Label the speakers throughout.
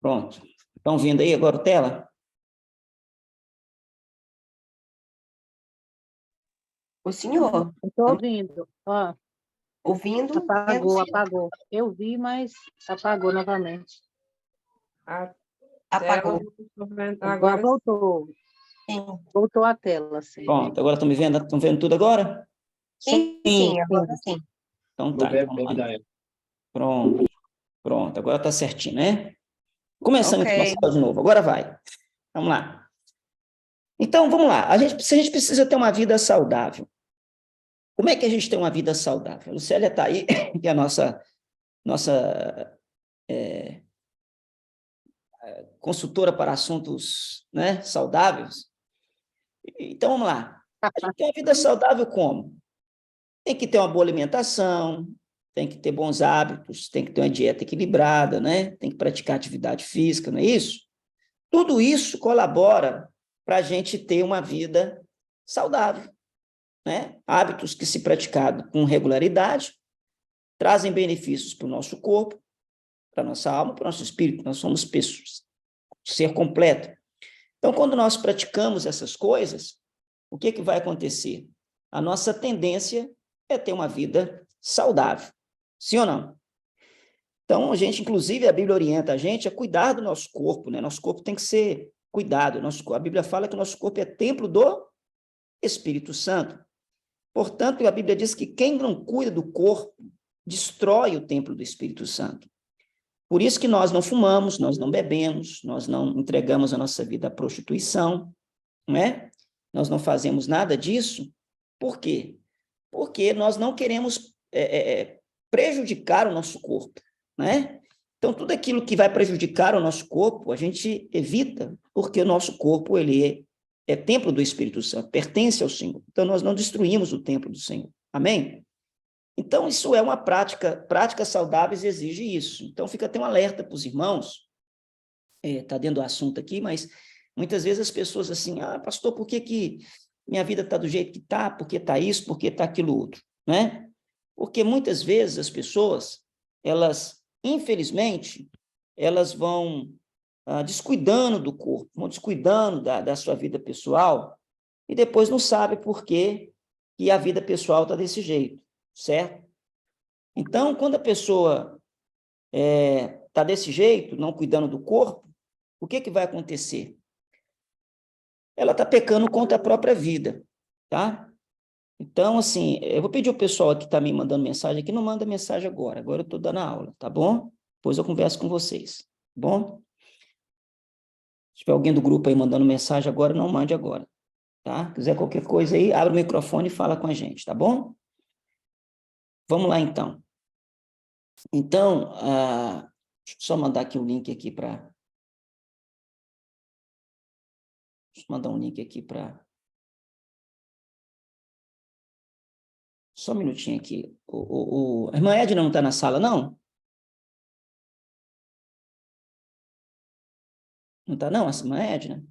Speaker 1: Pronto. Estão vendo aí agora a tela?
Speaker 2: O senhor?
Speaker 3: Estou ouvindo. Ó,
Speaker 2: Ouvindo?
Speaker 3: apagou. Eu vi, mas apagou novamente.
Speaker 2: Apagou.
Speaker 3: Agora voltou.
Speaker 2: Sim.
Speaker 3: Voltou a tela, sim.
Speaker 1: Pronto, agora estão me vendo? Estão vendo tudo agora?
Speaker 2: Sim, agora sim.
Speaker 1: Então tá. Então vamos lá. Pronto, agora está certinho, né? Começando aqui nossa aula de novo, agora vai. Vamos lá. Então, vamos lá. A gente precisa ter uma vida saudável. Como é que a gente tem uma vida saudável? A Lucélia está aí, que é a nossa consultora para assuntos, né, saudáveis. Então, vamos lá. A gente tem uma vida saudável como? Tem que ter uma boa alimentação, tem que ter bons hábitos, tem que ter uma dieta equilibrada, né? Tem que praticar atividade física, não é isso? Tudo isso colabora para a gente ter uma vida saudável, né? Hábitos que, se praticados com regularidade, trazem benefícios para o nosso corpo, para a nossa alma, para o nosso espírito. Nós somos pessoas, ser completo. Então, quando nós praticamos essas coisas, o que vai acontecer? A nossa tendência é ter uma vida saudável. Sim ou não? Então, inclusive, a Bíblia orienta a gente a cuidar do nosso corpo, né? Nosso corpo tem que ser cuidado. A Bíblia fala que o nosso corpo é templo do Espírito Santo. Portanto, a Bíblia diz que quem não cuida do corpo destrói o templo do Espírito Santo. Por isso que nós não fumamos, nós não bebemos, nós não entregamos a nossa vida à prostituição, né? Nós não fazemos nada disso. Por quê? Porque nós não queremos prejudicar o nosso corpo, né? Então, tudo aquilo que vai prejudicar o nosso corpo, a gente evita, porque o nosso corpo ele é templo do Espírito Santo, pertence ao Senhor. Então, nós não destruímos o templo do Senhor. Amém? Então, isso é uma práticas saudáveis exige isso. Então, fica até um alerta para os irmãos, está dentro do assunto aqui, mas muitas vezes as pessoas assim, pastor, por que minha vida está do jeito que está? Por que está isso? Por que está aquilo outro? Né? Porque muitas vezes as pessoas, elas, infelizmente, elas vão descuidando do corpo, vão descuidando da sua vida pessoal, e depois não sabe por que a vida pessoal está desse jeito, certo? Então, quando a pessoa está desse jeito, não cuidando do corpo, o que vai acontecer? Ela está pecando contra a própria vida, tá? Então, assim, eu vou pedir ao pessoal que está me mandando mensagem aqui, não manda mensagem agora eu estou dando a aula, tá bom? Depois eu converso com vocês, tá bom? Se tiver alguém do grupo aí mandando mensagem agora, não mande agora, tá? Se quiser qualquer coisa aí, abre o microfone e fala com a gente, tá bom? Vamos lá, então. Então, deixa eu só mandar aqui um link aqui para... Deixa eu mandar um link aqui para... Só um minutinho aqui. A irmã Edna não está na sala, não? Não está, não, a irmã Edna?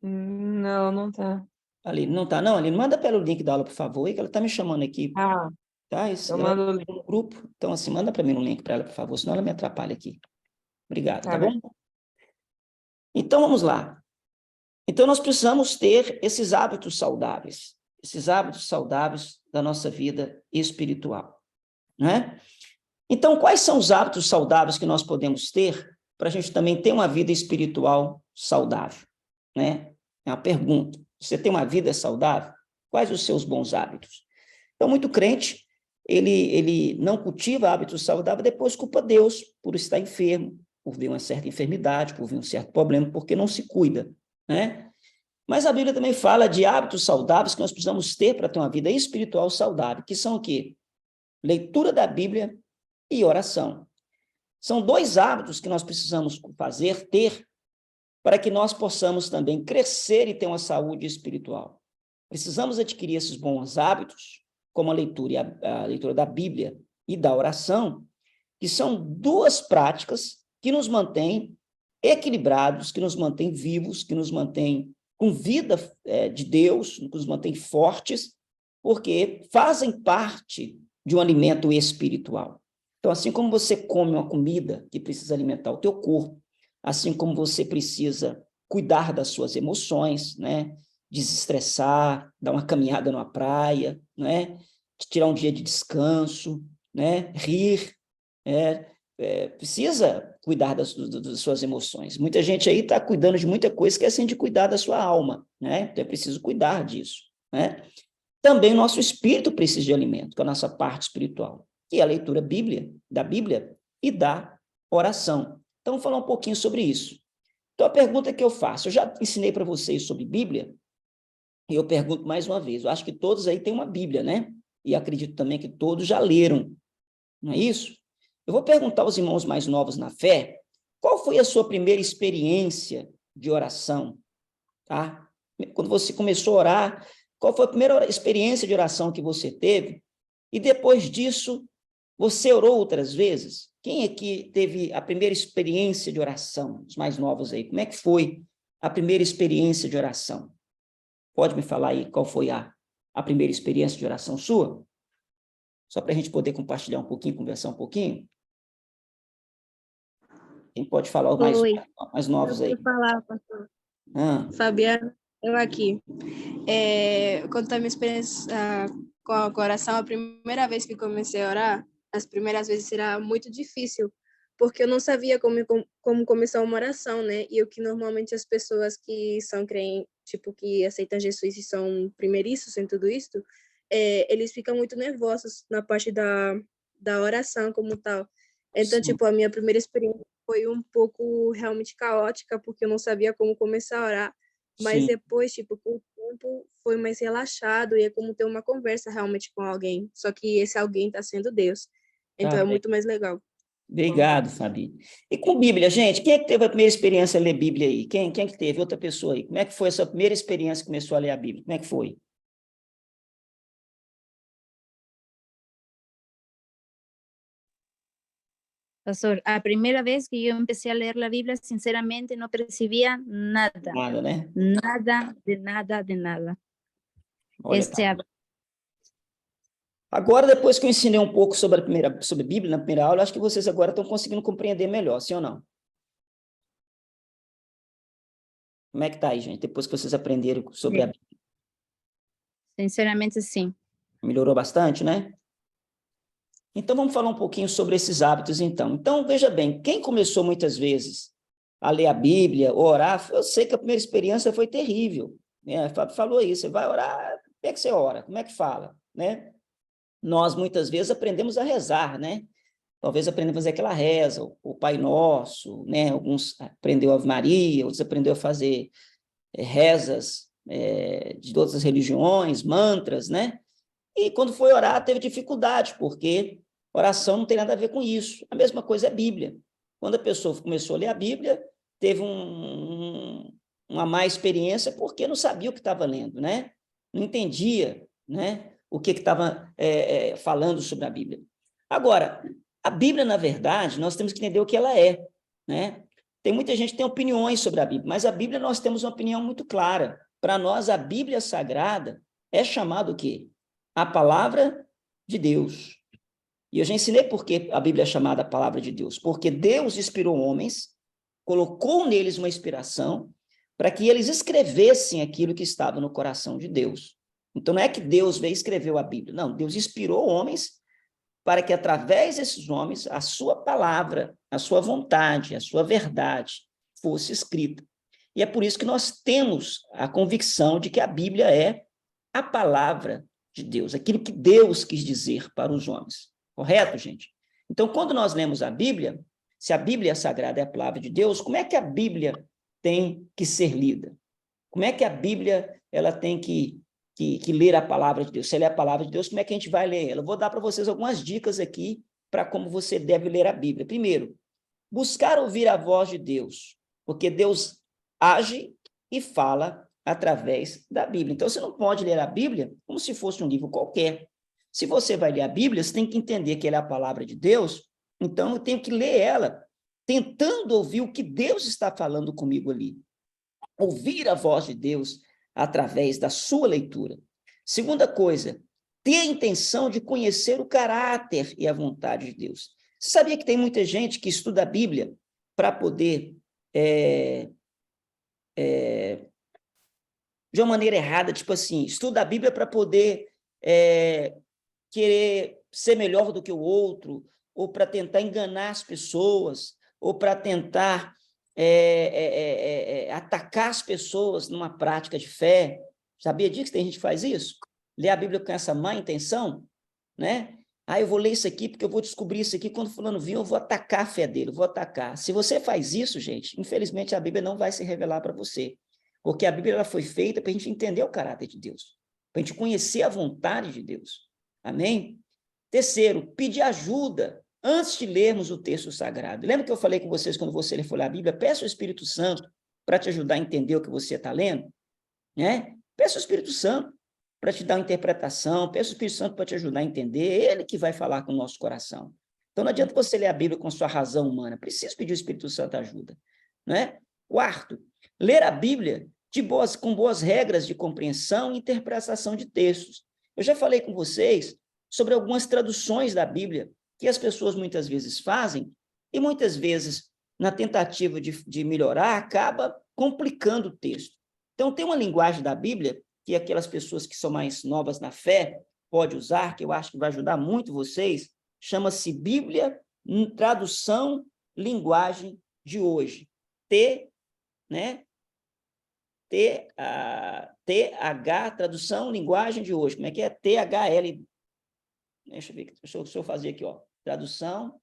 Speaker 4: Não, não tá.
Speaker 1: Ali, não está, não? Ali, manda para ela o link da aula, por favor, aí, que ela está me chamando aqui. Tá?
Speaker 4: Eu mando o link.
Speaker 1: No grupo. Então, assim, manda para mim um link para ela, por favor, senão ela me atrapalha aqui. Obrigado, tá bom? Então, vamos lá. Então, nós precisamos ter esses hábitos saudáveis da nossa vida espiritual, né? Então, quais são os hábitos saudáveis que nós podemos ter para a gente também ter uma vida espiritual saudável, né? É uma pergunta. Você tem uma vida saudável? Quais os seus bons hábitos? Então, muito crente, ele não cultiva hábitos saudáveis, depois culpa Deus por estar enfermo, por vir uma certa enfermidade, por vir um certo problema, porque não se cuida, né? Mas a Bíblia também fala de hábitos saudáveis que nós precisamos ter para ter uma vida espiritual saudável, que são o quê? Leitura da Bíblia e oração. São dois hábitos que nós precisamos ter, para que nós possamos também crescer e ter uma saúde espiritual. Precisamos adquirir esses bons hábitos, como a leitura da Bíblia e da oração, que são duas práticas que nos mantêm equilibrados, que nos mantêm vivos, que nos mantêm com vida de Deus, que nos mantêm fortes, porque fazem parte de um alimento espiritual. Então, assim como você come uma comida que precisa alimentar o teu corpo, assim como você precisa cuidar das suas emoções, né? Desestressar, dar uma caminhada numa praia, né? Tirar um dia de descanso, né? Rir, precisa cuidar das suas emoções. Muita gente aí está cuidando de muita coisa, esquecendo de cuidar da sua alma, né? Então é preciso cuidar disso, né? Também o nosso espírito precisa de alimento, que é a nossa parte espiritual, que é a leitura da Bíblia e da oração. Então, vamos falar um pouquinho sobre isso. Então, a pergunta que eu faço, eu já ensinei para vocês sobre Bíblia, e eu pergunto mais uma vez, eu acho que todos aí têm uma Bíblia, né? E acredito também que todos já leram, não é isso? Eu vou perguntar aos irmãos mais novos na fé, qual foi a sua primeira experiência de oração, tá? Quando você começou a orar, qual foi a primeira experiência de oração que você teve? E depois disso, você orou outras vezes? Quem aqui teve a primeira experiência de oração? Os mais novos aí, como é que foi a primeira experiência de oração? Pode me falar aí qual foi a primeira experiência de oração sua? Só para a gente poder compartilhar um pouquinho, conversar um pouquinho. Quem pode falar os
Speaker 4: Oi,
Speaker 1: mais
Speaker 4: eu
Speaker 1: novos aí?
Speaker 4: quero falar, pastor.
Speaker 1: Ah,
Speaker 4: Fabiana, eu aqui. Contar minha experiência com a oração, a primeira vez que comecei a orar, as primeiras vezes era muito difícil, porque eu não sabia como começar uma oração, né? E o que normalmente as pessoas que são crentes, tipo, que aceitam Jesus e são primeiristas em tudo isso, eles ficam muito nervosos na parte da oração como tal. Então,
Speaker 1: sim,
Speaker 4: tipo, a minha primeira experiência foi um pouco realmente caótica, porque eu não sabia como começar a orar, mas
Speaker 1: sim.
Speaker 4: depois, tipo, com o tempo foi mais relaxado e é como ter uma conversa realmente com alguém, só que esse alguém está sendo Deus. Então
Speaker 1: Tá
Speaker 4: é
Speaker 1: bem.
Speaker 4: muito mais legal.
Speaker 1: Obrigado, Fabi. E com Bíblia, gente, quem é que teve a primeira experiência a ler Bíblia aí? Quem é que teve? Outra pessoa aí. Como é que foi a sua primeira experiência que começou a ler a Bíblia? Como é que foi?
Speaker 5: Pastor, a primera vez que yo empecé a leer la Biblia, sinceramente no percibía nada,
Speaker 1: Nada, né?
Speaker 5: nada, de nada, de nada.
Speaker 1: Olha, agora, depois que eu ensinei um pouco sobre a Bíblia na primeira aula, acho que vocês agora estão conseguindo compreender melhor, sim ou não? Como é que tá aí, gente? Depois que vocês aprenderam sobre a Bíblia,
Speaker 5: Sinceramente, sim.
Speaker 1: melhorou bastante, né? Então, vamos falar um pouquinho sobre esses hábitos, então. Então, veja bem, quem começou muitas vezes a ler a Bíblia, orar, eu sei que a primeira experiência foi terrível, né? Fábio falou isso, você vai orar, como é que você ora? Como é que fala, né? Nós, muitas vezes, aprendemos a rezar, né? Talvez aprendemos a fazer aquela reza, o Pai Nosso, né? Alguns aprendeu a Ave Maria, outros aprendeu a fazer rezas de outras religiões, mantras, né? E quando foi orar, teve dificuldade, porque oração não tem nada a ver com isso. A mesma coisa é a Bíblia. Quando a pessoa começou a ler a Bíblia, teve uma má experiência porque não sabia o que estava lendo, né? Não entendia, né? O que estava falando sobre a Bíblia. Agora, a Bíblia, na verdade, nós temos que entender o que ela é, né? Tem muita gente que tem opiniões sobre a Bíblia, mas a Bíblia nós temos uma opinião muito clara. Para nós, a Bíblia Sagrada é chamada o quê? A palavra de Deus. E eu já ensinei por que a Bíblia é chamada a palavra de Deus. Porque Deus inspirou homens, colocou neles uma inspiração para que eles escrevessem aquilo que estava no coração de Deus. Então, não é que Deus veio e escreveu a Bíblia. Não, Deus inspirou homens para que, através desses homens, a sua palavra, a sua vontade, a sua verdade fosse escrita. E é por isso que nós temos a convicção de que a Bíblia é a palavra de Deus, aquilo que Deus quis dizer para os homens. Correto, gente? Então, quando nós lemos a Bíblia, se a Bíblia Sagrada é a palavra de Deus, como é que a Bíblia tem que ser lida? Como é que a Bíblia ela tem que ler a palavra de Deus? Se ela é a palavra de Deus, como é que a gente vai ler ela? Eu vou dar para vocês algumas dicas aqui para como você deve ler a Bíblia. Primeiro, buscar ouvir a voz de Deus, porque Deus age e fala através da Bíblia. Então, você não pode ler a Bíblia como se fosse um livro qualquer. Se você vai ler a Bíblia, você tem que entender que ela é a palavra de Deus, então eu tenho que ler ela, tentando ouvir o que Deus está falando comigo ali. Ouvir a voz de Deus através da sua leitura. Segunda coisa, ter a intenção de conhecer o caráter e a vontade de Deus. Você sabia que tem muita gente que estuda a Bíblia para poder, de uma maneira errada, tipo assim, estuda a Bíblia para poder querer ser melhor do que o outro, ou para tentar enganar as pessoas, ou para tentar atacar as pessoas numa prática de fé. Sabia disso que tem gente que faz isso? Lê a Bíblia com essa má intenção, né? Ah, eu vou ler isso aqui porque eu vou descobrir isso aqui, quando fulano vir eu vou atacar a fé dele, eu vou atacar. Se você faz isso, gente, infelizmente a Bíblia não vai se revelar para você, porque a Bíblia ela foi feita para a gente entender o caráter de Deus, para a gente conhecer a vontade de Deus. Amém? Terceiro, pedir ajuda antes de lermos o texto sagrado. Lembra que eu falei com vocês, quando você for ler a Bíblia, peça ao Espírito Santo para te ajudar a entender o que você está lendo, né? Peça ao Espírito Santo para te dar uma interpretação, peça ao Espírito Santo para te ajudar a entender, ele que vai falar com o nosso coração. Então, não adianta você ler a Bíblia com sua razão humana, precisa pedir ao Espírito Santo ajuda, né? Quarto, ler a Bíblia com boas regras de compreensão e interpretação de textos. Eu já falei com vocês sobre algumas traduções da Bíblia que as pessoas muitas vezes fazem e muitas vezes, na tentativa de melhorar, acaba complicando o texto. Então, tem uma linguagem da Bíblia que aquelas pessoas que são mais novas na fé podem usar, que eu acho que vai ajudar muito vocês, chama-se Bíblia Tradução Linguagem de Hoje. TH, Tradução Linguagem de Hoje. Como é que é? THL. Deixa eu ver, deixa eu fazer aqui, ó. Tradução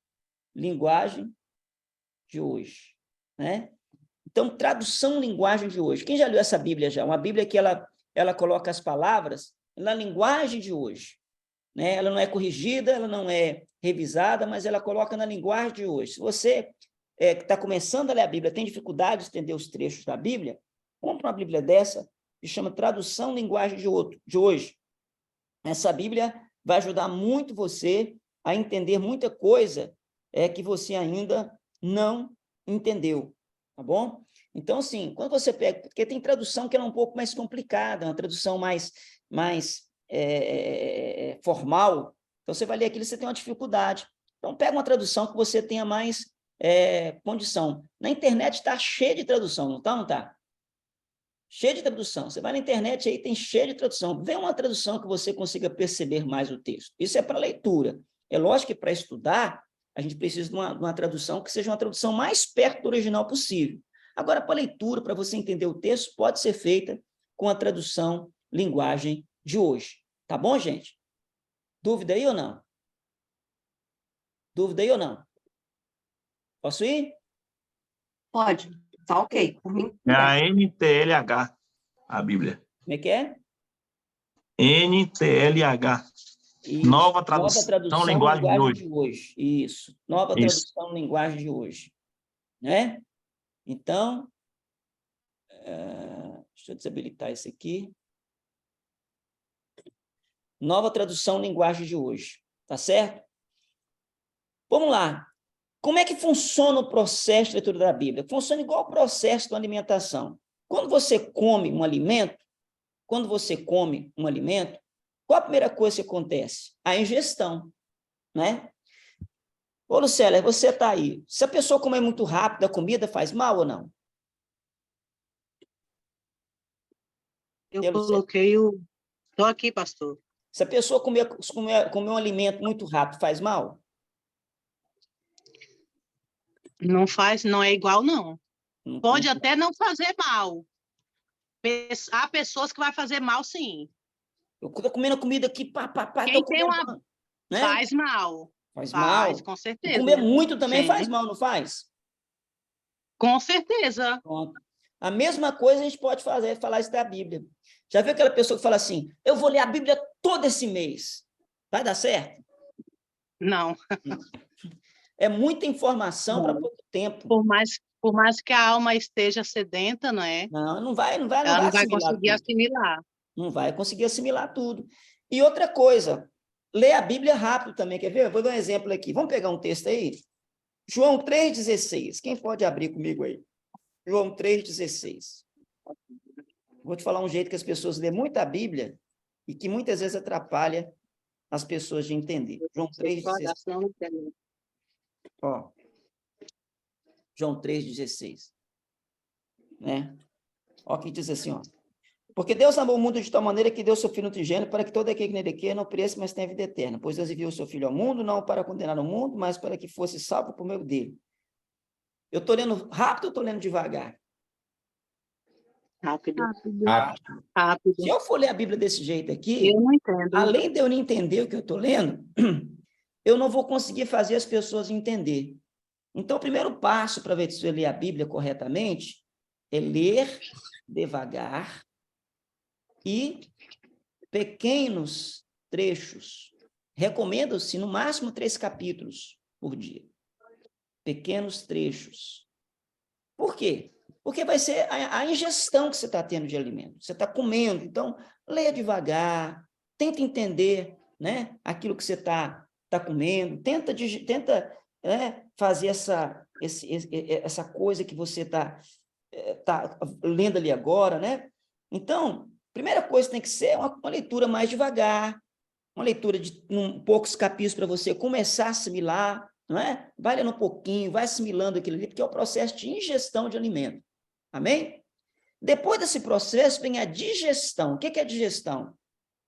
Speaker 1: Linguagem de Hoje, né? Então, tradução linguagem de hoje. Quem já leu essa Bíblia já? Uma Bíblia que ela coloca as palavras na linguagem de hoje, né? Ela não é corrigida, ela não é revisada, mas ela coloca na linguagem de hoje. Se você que está começando a ler a Bíblia, tem dificuldade de entender os trechos da Bíblia, compra uma Bíblia dessa, que chama Tradução Linguagem de Hoje. Essa Bíblia vai ajudar muito você a entender muita coisa que você ainda não entendeu. Tá bom? Então, assim, quando você pega... Porque tem tradução que é um pouco mais complicada, uma tradução mais formal. Então, você vai ler aquilo e você tem uma dificuldade. Então, pega uma tradução que você tenha mais condição. Na internet está cheio de tradução, não está? Não está? Cheio de tradução. Você vai na internet aí, tem cheio de tradução. Vê uma tradução que você consiga perceber mais o texto. Isso é para leitura. É lógico que para estudar, a gente precisa de uma tradução que seja uma tradução mais perto do original possível. Agora, para leitura, para você entender o texto, pode ser feita com a tradução linguagem de hoje. Tá bom, gente? Dúvida aí ou não? Dúvida aí ou não? Posso ir?
Speaker 2: Pode. Tá ok. Por mim,
Speaker 6: É a NTLH, a Bíblia.
Speaker 1: Como é que é?
Speaker 6: NTLH.
Speaker 1: Isso.
Speaker 6: Nova tradução linguagem de
Speaker 1: hoje. Isso. Nova tradução linguagem de hoje. Né? Então, deixa eu desabilitar isso aqui. Nova tradução linguagem de hoje. Tá certo? Vamos lá. Como é que funciona o processo de leitura da Bíblia? Funciona igual o processo da alimentação. Quando você come um alimento, qual a primeira coisa que acontece? A ingestão, né? Ô, Lucélia, você está aí. Se a pessoa comer muito rápido a comida, faz mal ou não?
Speaker 3: Eu coloquei o... Estou aqui, pastor.
Speaker 1: Se a pessoa comer um alimento muito rápido, faz mal?
Speaker 3: Não faz, não é igual, não. Pode até não fazer mal. Há pessoas que vai fazer mal, sim.
Speaker 1: Eu estou comendo comida aqui,
Speaker 3: Quem tem uma...
Speaker 1: né?
Speaker 3: Faz mal.
Speaker 1: Faz mal?
Speaker 3: Com certeza.
Speaker 1: E comer muito também
Speaker 3: sim.
Speaker 1: faz mal, não faz?
Speaker 3: Com certeza.
Speaker 1: Pronto. A mesma coisa a gente pode falar isso da Bíblia. Já viu aquela pessoa que fala assim, eu vou ler a Bíblia todo esse mês? Vai dar certo?
Speaker 3: Não.
Speaker 1: É muita informação para pouco tempo.
Speaker 3: Por mais que a alma esteja sedenta, não é?
Speaker 1: Não vai
Speaker 3: Ela não vai conseguir assimilar.
Speaker 1: Não vai conseguir assimilar tudo. E outra coisa, lê a Bíblia rápido também, quer ver? Eu vou dar um exemplo aqui. Vamos pegar um texto aí? João 3,16. Quem pode abrir comigo aí? João 3,16. Vou te falar um jeito que as pessoas lêem muito a Bíblia e que muitas vezes atrapalha as pessoas de entender. João 3,16. Ó, João 3,16. Né? Ó, que diz assim, ó. Porque Deus amou o mundo de tal maneira que deu seu Filho unigênito para que todo aquele que nele crê não pereça, mas tenha vida eterna. Pois Deus enviou o seu Filho ao mundo, não para condenar o mundo, mas para que fosse salvo por meio dele. Eu estou lendo rápido ou estou lendo devagar?
Speaker 3: Rápido.
Speaker 5: Rápido.
Speaker 1: Se eu for ler a Bíblia desse jeito aqui,
Speaker 3: Eu não entendo.
Speaker 1: além de eu não entender o que eu estou lendo, eu não vou conseguir fazer as pessoas entender. Então, o primeiro passo para você ler a Bíblia corretamente é ler devagar e pequenos trechos. Recomendo-se, no máximo, 3 capítulos por dia. Pequenos trechos. Por quê? Porque vai ser a ingestão que você está tendo de alimento. Você está comendo. Então, leia devagar, tenta entender, né, aquilo que você está comendo, tenta fazer essa coisa que você está lendo ali agora, né? Então, primeira coisa tem que ser uma leitura mais devagar, uma leitura de poucos capítulos para você começar a assimilar, não é? Vai lendo um pouquinho, vai assimilando aquilo ali, porque é o processo de ingestão de alimento. Amém? Depois desse processo vem a digestão. O que é a digestão?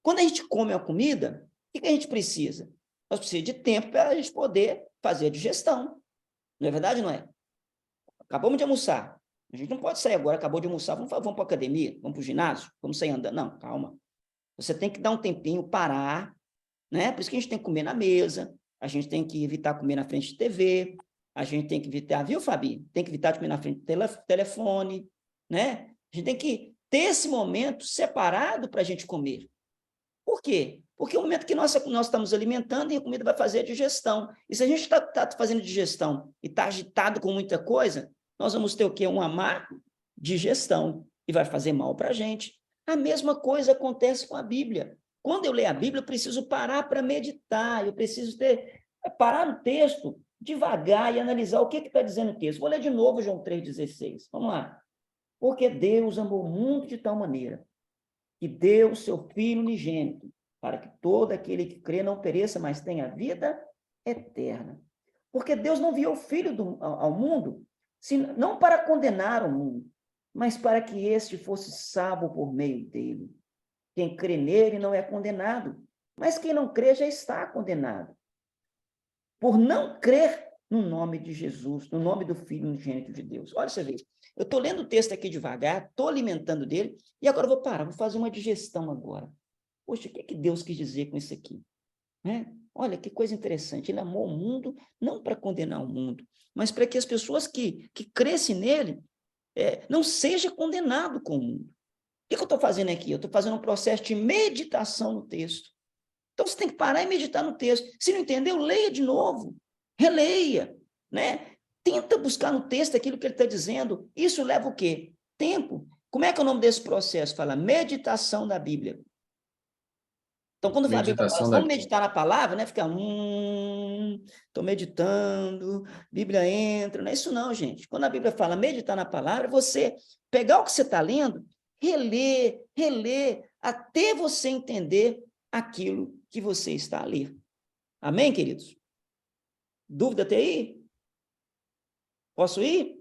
Speaker 1: Quando a gente come a comida, o que a gente precisa? Nós precisamos de tempo para a gente poder fazer a digestão. Não é verdade, não é? Acabamos de almoçar. A gente não pode sair agora, acabou de almoçar, vamos para a academia, vamos para o ginásio, vamos sair andando. Não, calma. Você tem que dar um tempinho, parar, né? Por isso que a gente tem que comer na mesa, a gente tem que evitar comer na frente de TV, a gente tem que evitar, viu, Fabi? Tem que evitar de comer na frente do telefone, né? A gente tem que ter esse momento separado para a gente comer. Por quê? Porque é o momento que nós estamos alimentando e a comida vai fazer a digestão. E se a gente está fazendo digestão e está agitado com muita coisa, nós vamos ter o quê? Uma má digestão e vai fazer mal para a gente. A mesma coisa acontece com a Bíblia. Quando eu leio a Bíblia, eu preciso parar para meditar, eu preciso parar no texto devagar e analisar o que está dizendo o texto. Vou ler de novo João 3,16. Vamos lá. Porque Deus amou o mundo de tal maneira que deu o seu Filho unigênito, para que todo aquele que crê não pereça, mas tenha vida eterna. Porque Deus não enviou o Filho ao mundo, não para condenar o mundo, mas para que este fosse salvo por meio dele. Quem crê nele não é condenado, mas quem não crê já está condenado. Por não crer no nome de Jesus, no nome do Filho unigênito de Deus. Olha, você vê, eu estou lendo o texto aqui devagar, estou alimentando dele, e agora eu vou parar, vou fazer uma digestão agora. Poxa, o que Deus quis dizer com isso aqui? Né? Olha, que coisa interessante, ele amou o mundo não para condenar o mundo, mas para que as pessoas que crescem nele não sejam condenadas com o mundo. O que eu estou fazendo aqui? Eu estou fazendo um processo de meditação no texto. Então, você tem que parar e meditar no texto. Se não entendeu, leia de novo. Releia, né? Tenta buscar no texto aquilo que ele está dizendo. Isso leva o quê? Tempo. Como é que é o nome desse processo? Fala meditação da Bíblia. Então, quando a Bíblia fala, vamos meditar na palavra, né? Fica, estou meditando, Bíblia entra. Não é isso não, gente. Quando a Bíblia fala meditar na palavra, você pegar o que você está lendo, reler, até você entender aquilo que você está a ler. Amém, queridos? Dúvida até aí? Posso ir?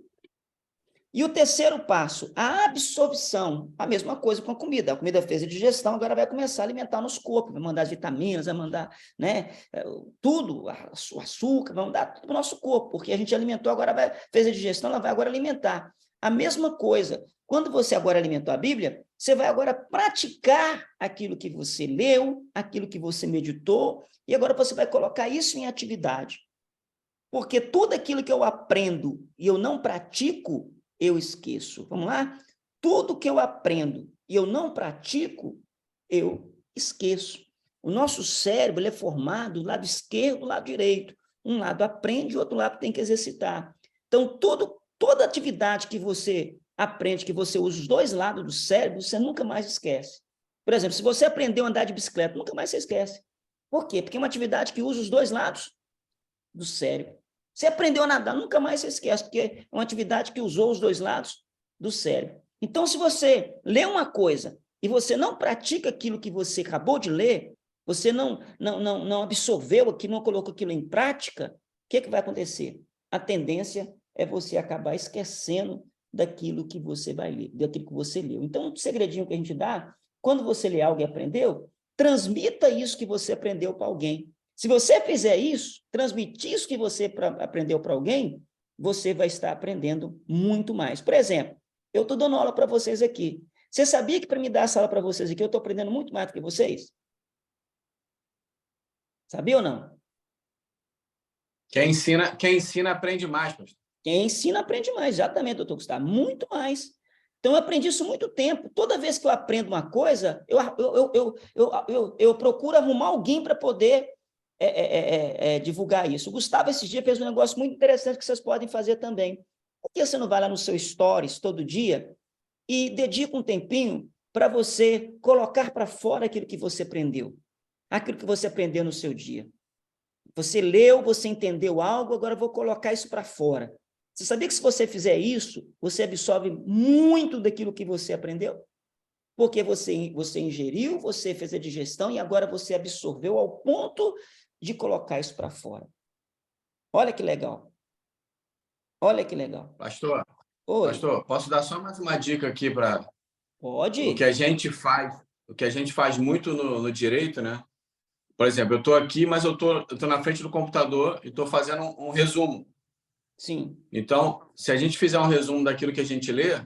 Speaker 1: E o terceiro passo, a absorção. A mesma coisa com a comida. A comida fez a digestão, agora vai começar a alimentar nosso corpo, vai mandar as vitaminas, vai mandar, né, tudo, o açúcar, vai mandar tudo para o nosso corpo, porque a gente alimentou, agora fez a digestão, ela vai agora alimentar. A mesma coisa, quando você agora alimentou a Bíblia, você vai agora praticar aquilo que você leu, aquilo que você meditou, e agora você vai colocar isso em atividade. Porque tudo aquilo que eu aprendo e eu não pratico, eu esqueço. Vamos lá? Tudo que eu aprendo e eu não pratico, eu esqueço. O nosso cérebro ele é formado do lado esquerdo e do lado direito. Um lado aprende, o outro lado tem que exercitar. Então, toda atividade que você aprende, que você usa os dois lados do cérebro, você nunca mais esquece. Por exemplo, se você aprendeu a andar de bicicleta, nunca mais você esquece. Por quê? Porque é uma atividade que usa os dois lados do cérebro. Você aprendeu a nadar, nunca mais você esquece, porque é uma atividade que usou os dois lados do cérebro. Então, se você lê uma coisa e você não pratica aquilo que você acabou de ler, você não absorveu aquilo, não colocou aquilo em prática, o que vai acontecer? a tendência é você acabar esquecendo daquilo que você vai ler, daquilo que você leu. Então, um segredinho que a gente dá, quando você lê algo e aprendeu, transmita isso que você aprendeu para alguém. Se você fizer isso, transmitir isso que você aprendeu para alguém, você vai estar aprendendo muito mais. Por exemplo, eu estou dando aula para vocês aqui. Você sabia que para me dar essa aula para vocês aqui, eu estou aprendendo muito mais do que vocês? Sabia ou não?
Speaker 7: Quem ensina aprende mais, pastor.
Speaker 1: Quem ensina aprende mais, exatamente, doutor Gustavo, muito mais. Então, eu aprendi isso há muito tempo. Toda vez que eu aprendo uma coisa, eu procuro arrumar alguém para poder divulgar isso. O Gustavo, esses dias, fez um negócio muito interessante que vocês podem fazer também. Por que você não vai lá no seu Stories todo dia e dedica um tempinho para você colocar para fora aquilo que você aprendeu, aquilo que você aprendeu no seu dia? Você leu, você entendeu algo, agora eu vou colocar isso para fora. Você sabia que se você fizer isso, você absorve muito daquilo que você aprendeu? Porque você ingeriu, você fez a digestão e agora você absorveu ao ponto de colocar isso para fora. Olha que legal. Olha que legal.
Speaker 7: Pastor,
Speaker 1: Oi.
Speaker 7: Pastor, posso dar só mais uma dica aqui para
Speaker 1: Pode.
Speaker 7: o que a gente faz muito no direito, né? Por exemplo, eu estou aqui, mas eu tô na frente do computador e estou fazendo um resumo.
Speaker 1: Sim.
Speaker 7: Então, se a gente fizer um resumo daquilo que a gente lê,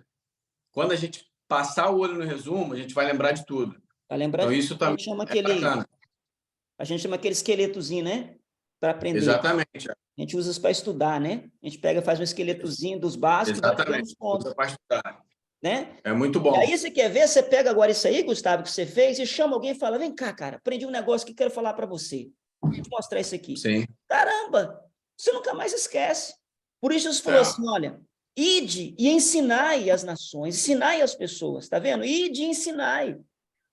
Speaker 7: quando a gente passar o olho no resumo, a gente vai lembrar de tudo.
Speaker 1: Vai lembrar
Speaker 7: então,
Speaker 1: de
Speaker 7: isso também é bacana.
Speaker 1: A gente chama aquele esqueletozinho, né? Para aprender.
Speaker 7: Exatamente.
Speaker 1: A gente usa isso para estudar, né? A gente pega, faz um esqueletozinho dos básicos.
Speaker 7: Exatamente. Para estudar.
Speaker 1: Né?
Speaker 7: É muito bom.
Speaker 1: E aí, você quer ver? Você pega agora isso aí, Gustavo, que você fez, e chama alguém e fala, vem cá, cara, aprendi um negócio que quero falar para você. Vou te mostrar isso aqui.
Speaker 7: Sim.
Speaker 1: Caramba, você nunca mais esquece. Por isso, Jesus falou assim, olha, ide e ensinai as nações, ensinai as pessoas, tá vendo? Ide e ensinai.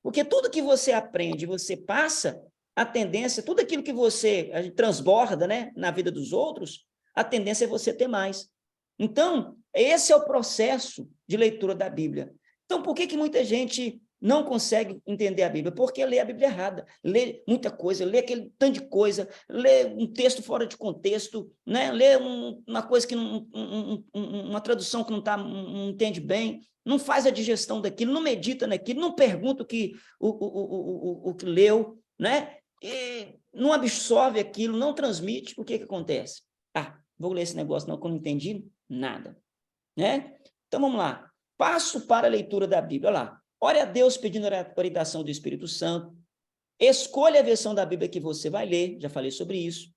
Speaker 1: Porque tudo que você aprende, você passa, a tendência, tudo aquilo que você transborda, né, na vida dos outros, a tendência é você ter mais. Então, esse é o processo de leitura da Bíblia. Então, por que muita gente não consegue entender a Bíblia? Porque lê a Bíblia errada, lê muita coisa, lê aquele tanto de coisa, lê um texto fora de contexto, né? Lê uma coisa que uma tradução que não entende bem, não faz a digestão daquilo, não medita naquilo, não pergunta o que leu, né? E não absorve aquilo, não transmite. O que acontece? Vou ler esse negócio não, que eu não entendi nada. Né? Então, vamos lá. Passo para a leitura da Bíblia. Olha lá. Ore a Deus pedindo a orientação do Espírito Santo. Escolha a versão da Bíblia que você vai ler. Já falei sobre isso.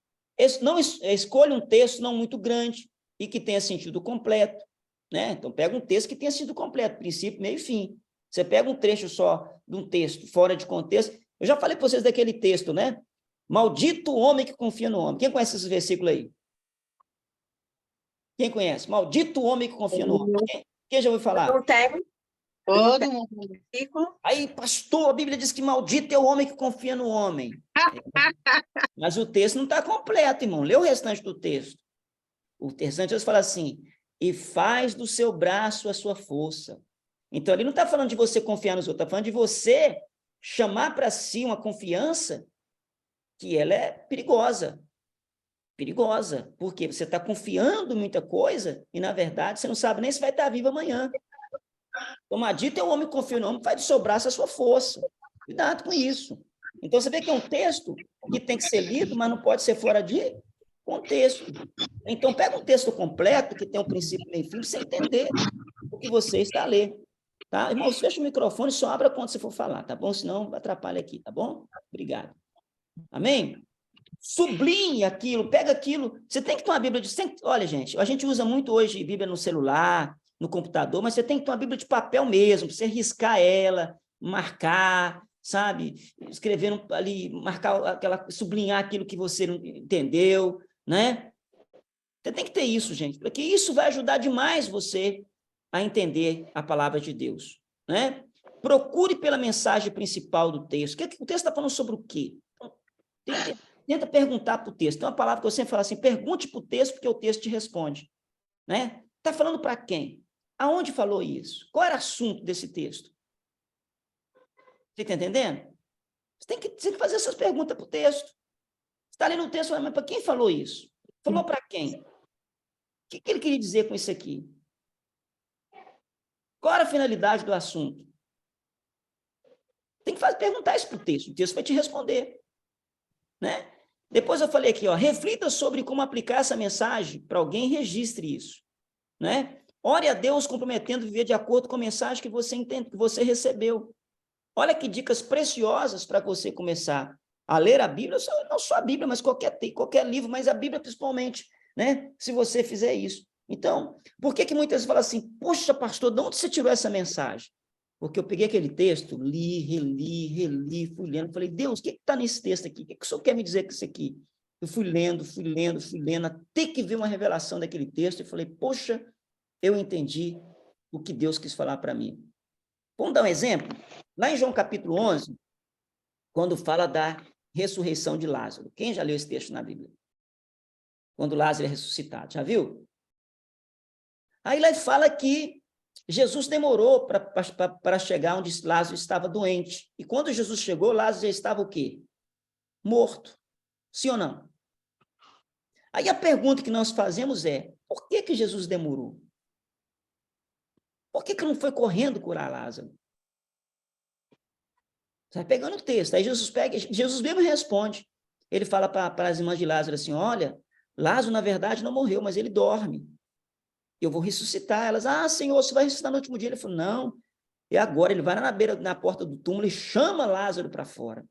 Speaker 1: Escolha um texto não muito grande e que tenha sentido completo. Né? Então, pega um texto que tenha sentido completo, princípio, meio e fim. Você pega um trecho só de um texto fora de contexto. Eu já falei para vocês daquele texto, né? Maldito o homem que confia no homem. Quem conhece esse versículo aí? Quem conhece? Maldito o homem que confia no homem. Quem já ouviu falar?
Speaker 2: Não tem.
Speaker 3: Todo mundo.
Speaker 1: Aí, pastor, a Bíblia diz que maldito é o homem que confia no homem. Mas o texto não está completo, irmão. Lê o restante do texto. O restante Deus fala assim, e faz do seu braço a sua força. Então, ele não está falando de você confiar nos outros, está falando de você chamar para si uma confiança que ela é perigosa. Perigosa, porque você está confiando em muita coisa e, na verdade, você não sabe nem se vai estar vivo amanhã. Então, maldito é o homem que confia no homem, faz do seu braço a sua força. Cuidado com isso. Então, você vê que é um texto que tem que ser lido, mas não pode ser fora de contexto. Então, pega um texto completo, que tem um princípio meio fim, para você entender o que você está a ler. Tá? Irmãos, fecha o microfone, só abra quando você for falar, tá bom? Senão atrapalha aqui, tá bom? Obrigado. Amém? Sublinhe aquilo, pega aquilo. Você tem que ter uma Bíblia de... Olha, gente, a gente usa muito hoje Bíblia no celular, no computador, mas você tem que ter uma Bíblia de papel mesmo, para você riscar ela, marcar, sabe? Escrever ali, marcar sublinhar aquilo que você não entendeu, né? Você tem que ter isso, gente, porque isso vai ajudar demais você a entender a palavra de Deus, né? Procure pela mensagem principal do texto. O texto está falando sobre o quê? Tenta perguntar para o texto. Tem uma palavra que eu sempre falo assim, pergunte para o texto, porque o texto te responde. Né? Está falando para quem? Aonde falou isso? Qual era o assunto desse texto? Você está entendendo? Você tem que fazer essas perguntas para o texto. Você está lendo o texto, mas para quem falou isso? Falou para quem? que ele queria dizer com isso aqui? Qual era a finalidade do assunto? Tem que perguntar isso para o texto vai te responder. Né? Depois eu falei aqui, ó, reflita sobre como aplicar essa mensagem para alguém, registre isso. Né? Ore a Deus comprometendo viver de acordo com a mensagem que você entende, que você recebeu. Olha que dicas preciosas para você começar a ler a Bíblia, não só a Bíblia, mas qualquer livro, mas a Bíblia principalmente, né? Se você fizer isso. Então, por que muitas vezes falam assim, poxa, pastor, de onde você tirou essa mensagem? Porque eu peguei aquele texto, li, reli, fui lendo, falei, Deus, o que está nesse texto aqui? O que o senhor quer me dizer com isso aqui? Eu fui lendo, até que veio uma revelação daquele texto, e falei, poxa, eu entendi o que Deus quis falar para mim. Vamos dar um exemplo? Lá em João capítulo 11, quando fala da ressurreição de Lázaro. Quem já leu esse texto na Bíblia? Quando Lázaro é ressuscitado, já viu? Aí lá fala que Jesus demorou para chegar onde Lázaro estava doente. E quando Jesus chegou, Lázaro já estava o quê? Morto. Sim ou não? Aí a pergunta que nós fazemos é, por que Jesus demorou? Por que não foi correndo curar Lázaro? Você vai pegando o texto, aí Jesus mesmo responde. Ele fala para as irmãs de Lázaro assim, olha, Lázaro na verdade não morreu, mas ele dorme. Eu vou ressuscitar. Elas, Senhor, você vai ressuscitar no último dia? Ele falou, não, é agora. Ele vai na porta do túmulo e chama Lázaro para fora.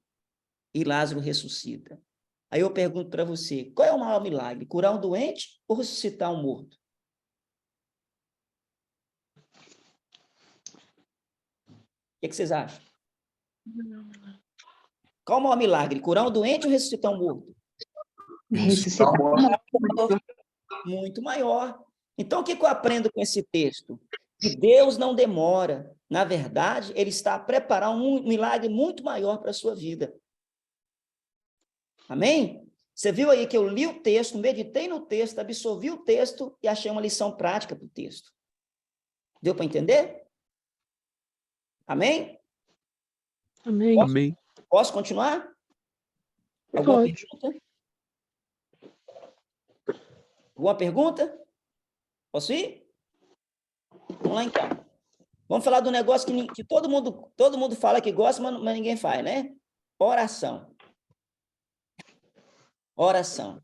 Speaker 1: E Lázaro ressuscita. Aí eu pergunto para você, qual é o maior milagre? Curar um doente ou ressuscitar um morto? O que vocês acham? Qual o maior milagre? Curar um doente ou ressuscitar um morto?
Speaker 2: Ressuscitar um morto.
Speaker 1: Muito maior. Então, o que eu aprendo com esse texto? Que Deus não demora. Na verdade, Ele está a preparar um milagre muito maior para a sua vida. Amém? Você viu aí que eu li o texto, meditei no texto, absorvi o texto e achei uma lição prática para o texto. Deu para entender? Amém?
Speaker 8: Amém. Amém.
Speaker 1: Posso continuar? Alguma pergunta? Alguma pergunta? Posso ir? Vamos lá, então. Vamos falar do negócio que todo mundo fala que gosta, mas ninguém faz, né? Oração. Oração.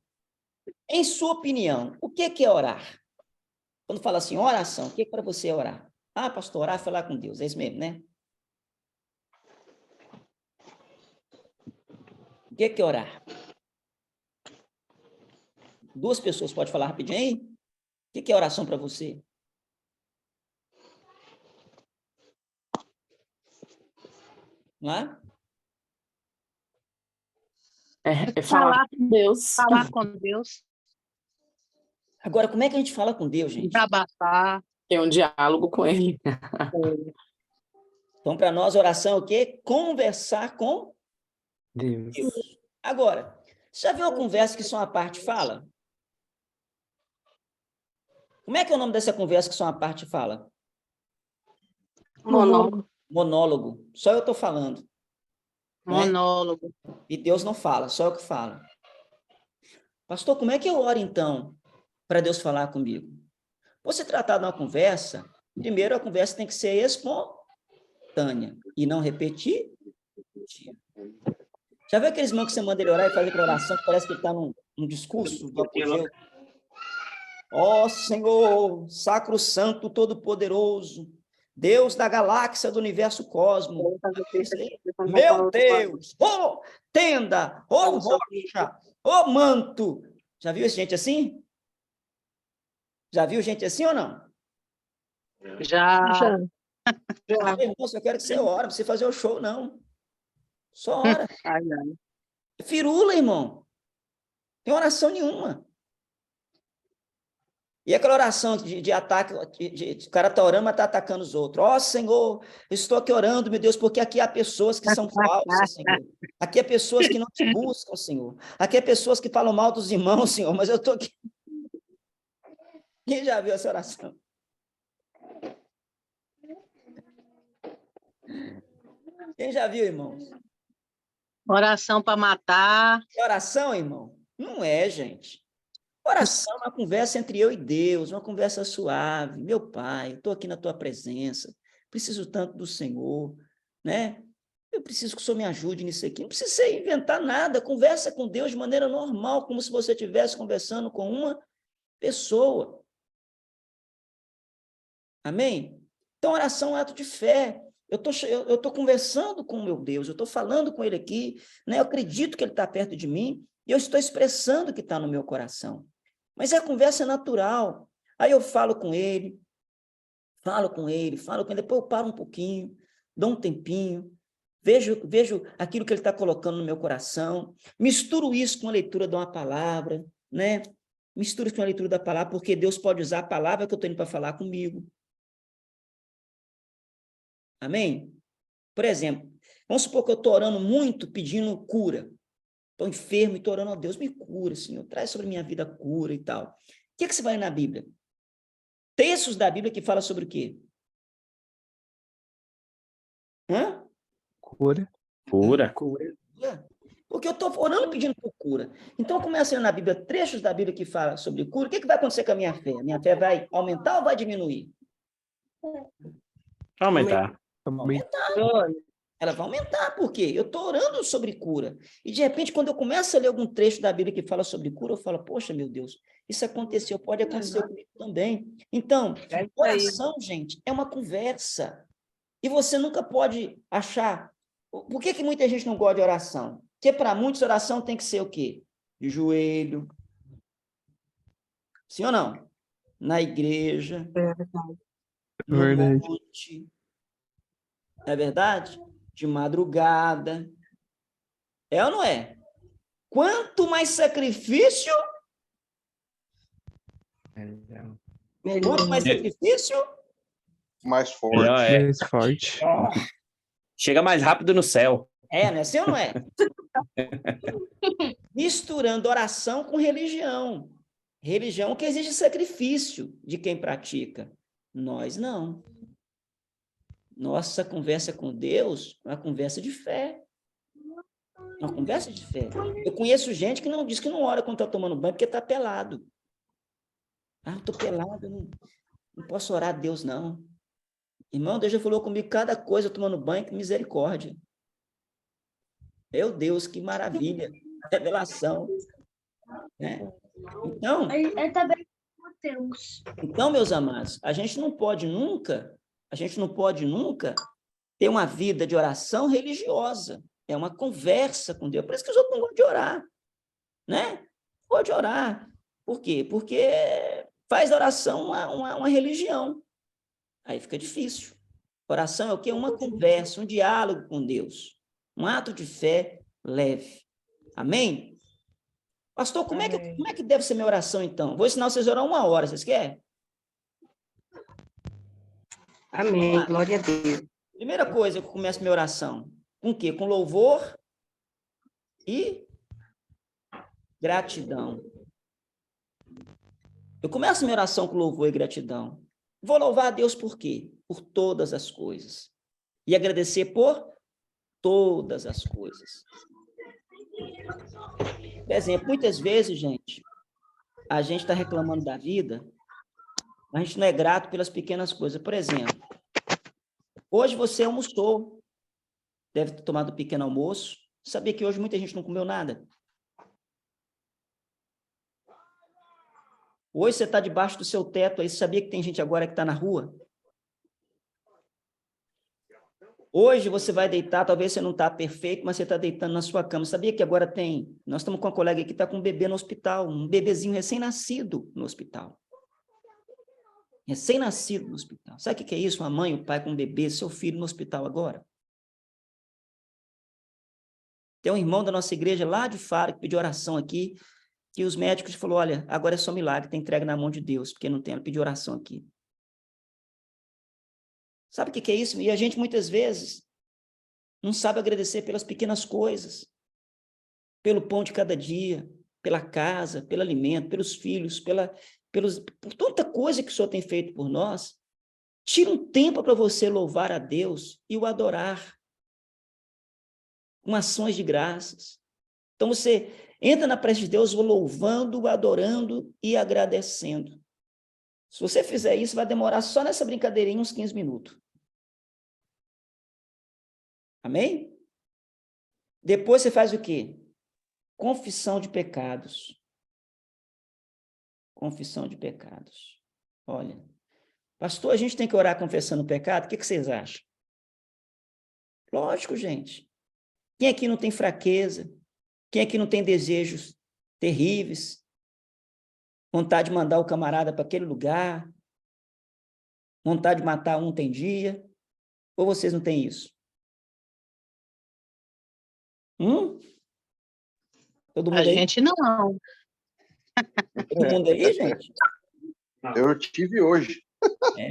Speaker 1: Em sua opinião, o que é orar? Quando fala assim, oração, o que para você é orar? Pastor, orar é falar com Deus, é isso mesmo, né? O que é orar? Duas pessoas podem falar rapidinho aí? O que é oração para você? Lá?
Speaker 8: É falar com Deus.
Speaker 3: Falar com Deus.
Speaker 1: Agora, como é que a gente fala com Deus, gente?
Speaker 3: Desabafar.
Speaker 8: Ter um diálogo com Ele.
Speaker 1: Então, para nós, oração é o quê? Conversar com
Speaker 8: Deus.
Speaker 1: Deus. Agora, você já viu uma conversa que só uma parte fala? Como é que é o nome dessa conversa que só uma parte fala?
Speaker 2: Monólogo.
Speaker 1: Monólogo. Só eu estou falando.
Speaker 3: Monólogo.
Speaker 1: E Deus não fala, só eu que falo. Pastor, como é que eu oro, então, para Deus falar comigo? Você tratar de uma conversa, primeiro a conversa tem que ser espontânea e não repetitiva. Já viu aqueles irmãos que você manda ele orar e fazer aquela oração que parece que ele está num discurso do apogeu? Ó Senhor, Sacro Santo Todo-Poderoso, Deus da galáxia do universo cosmo. Meu Deus, tenda, rocha, manto. Já viu gente assim? Já viu gente assim ou não?
Speaker 3: Já.
Speaker 1: Irmão, eu quero que você ore, não precisa fazer o show, não. Só ora. Firula, irmão. Não tem oração nenhuma. E aquela oração de ataque, o cara está orando, mas está atacando os outros. Ó, Senhor, eu estou aqui orando, meu Deus, porque aqui há pessoas que são falsas, Senhor. Aqui há pessoas que não te buscam, Senhor. Aqui há pessoas que falam mal dos irmãos, Senhor, mas eu estou aqui. Quem já viu essa oração? Quem já viu, irmãos?
Speaker 3: Oração para matar.
Speaker 1: É oração, irmão? Não é, gente. Oração é uma conversa entre eu e Deus, uma conversa suave. Meu Pai, eu estou aqui na tua presença, preciso tanto do Senhor, né? Eu preciso que o Senhor me ajude nisso aqui. Não precisa inventar nada, conversa com Deus de maneira normal, como se você estivesse conversando com uma pessoa. Amém? Então, oração é um ato de fé. Eu estou conversando com o meu Deus, eu estou falando com Ele aqui, né? Eu acredito que Ele está perto de mim, e eu estou expressando o que está no meu coração. Mas a conversa é natural. Aí eu falo com ele, depois eu paro um pouquinho, dou um tempinho, vejo aquilo que ele está colocando no meu coração, misturo isso com a leitura de uma palavra, né? Misturo isso com a leitura da palavra, porque Deus pode usar a palavra que eu estou indo para falar comigo. Amém? Por exemplo, vamos supor que eu estou orando muito, pedindo cura. Estou enfermo e estou orando a Deus, me cura, Senhor, traz sobre minha vida cura e tal. O que você vai ler na Bíblia? Textos da Bíblia que falam sobre o quê? Hã?
Speaker 9: Cura.
Speaker 1: Porque eu estou orando pedindo por cura. Então, eu começo a ler na Bíblia trechos da Bíblia que falam sobre cura. O que vai acontecer com a minha fé? A minha fé vai aumentar ou vai diminuir?
Speaker 9: Aumentar.
Speaker 1: Ela vai aumentar, por quê? Eu estou orando sobre cura. E, de repente, quando eu começo a ler algum trecho da Bíblia que fala sobre cura, eu falo, poxa, meu Deus, isso aconteceu, pode acontecer comigo também. Então, oração, gente, é uma conversa. E você nunca pode achar... Por que muita gente não gosta de oração? Porque, para muitos, oração tem que ser o quê? De joelho. Sim ou não? Na igreja. No monte. É verdade? De madrugada. É ou não é? Quanto mais sacrifício... Quanto mais sacrifício...
Speaker 2: Mais forte.
Speaker 9: Mais forte.
Speaker 10: Chega mais rápido no céu.
Speaker 1: Não é assim ou não é? Misturando oração com religião. Religião que exige sacrifício de quem pratica. Nós não. Nossa conversa com Deus é uma conversa de fé. Uma conversa de fé. Eu conheço gente que não diz que não ora quando está tomando banho porque está pelado. Eu estou pelado, não posso orar a Deus, não. Irmão, Deus já falou comigo cada coisa tomando banho, que misericórdia. Meu Deus, que maravilha. Revelação. Né? Então, meus amados, a gente não pode nunca ter uma vida de oração religiosa. É uma conversa com Deus. Por isso que os outros não gostam de orar. Né? Pode orar. Por quê? Porque faz da oração uma religião. Aí fica difícil. Oração é o quê? Uma conversa, um diálogo com Deus. Um ato de fé leve. Amém? Pastor, como é que deve ser minha oração, então? Vou ensinar vocês a orar 1 hora. Vocês querem?
Speaker 11: Amém. Glória a Deus.
Speaker 1: Primeira coisa que eu começo minha oração. Com o quê? Com louvor e gratidão. Eu começo minha oração com louvor e gratidão. Vou louvar a Deus por quê? Por todas as coisas. E agradecer por todas as coisas. Por exemplo, muitas vezes, gente, a gente está reclamando da vida, mas a gente não é grato pelas pequenas coisas. Por exemplo, hoje você almoçou, deve ter tomado um pequeno almoço. Sabia que hoje muita gente não comeu nada? Hoje você está debaixo do seu teto, aí você sabia que tem gente agora que está na rua? Hoje você vai deitar, talvez você não está perfeito, mas você está deitando na sua cama. Sabia que agora nós estamos com uma colega aqui que está com um bebê no hospital, um bebezinho recém-nascido no hospital. Recém-nascido no hospital. Sabe o que é isso? Uma mãe, o pai com um bebê, seu filho no hospital agora? Tem um irmão da nossa igreja lá de Faro que pediu oração aqui, que os médicos falaram, olha, agora é só milagre, tem entregue na mão de Deus, porque não tem, ela pediu oração aqui. Sabe o que é isso? E a gente, muitas vezes, não sabe agradecer pelas pequenas coisas, pelo pão de cada dia, pela casa, pelo alimento, pelos filhos, por tanta coisa que o Senhor tem feito por nós. Tira um tempo para você louvar a Deus e o adorar, com ações de graças. Então, você Entra na presença de Deus louvando, adorando e agradecendo. Se você fizer isso, vai demorar só nessa brincadeirinha uns 15 minutos. Amém? Depois você faz o quê? Confissão de pecados. Confissão de pecados. Olha, pastor, a gente tem que orar confessando o pecado? O que vocês acham? Lógico, gente. Quem aqui não tem fraqueza? Quem aqui não tem desejos terríveis? Vontade de mandar o camarada para aquele lugar? Vontade de matar um tem dia? Ou vocês não têm isso? Todo mundo
Speaker 3: A
Speaker 1: aí?
Speaker 3: gente não.
Speaker 1: Todo mundo aí, gente?
Speaker 2: Eu tive hoje.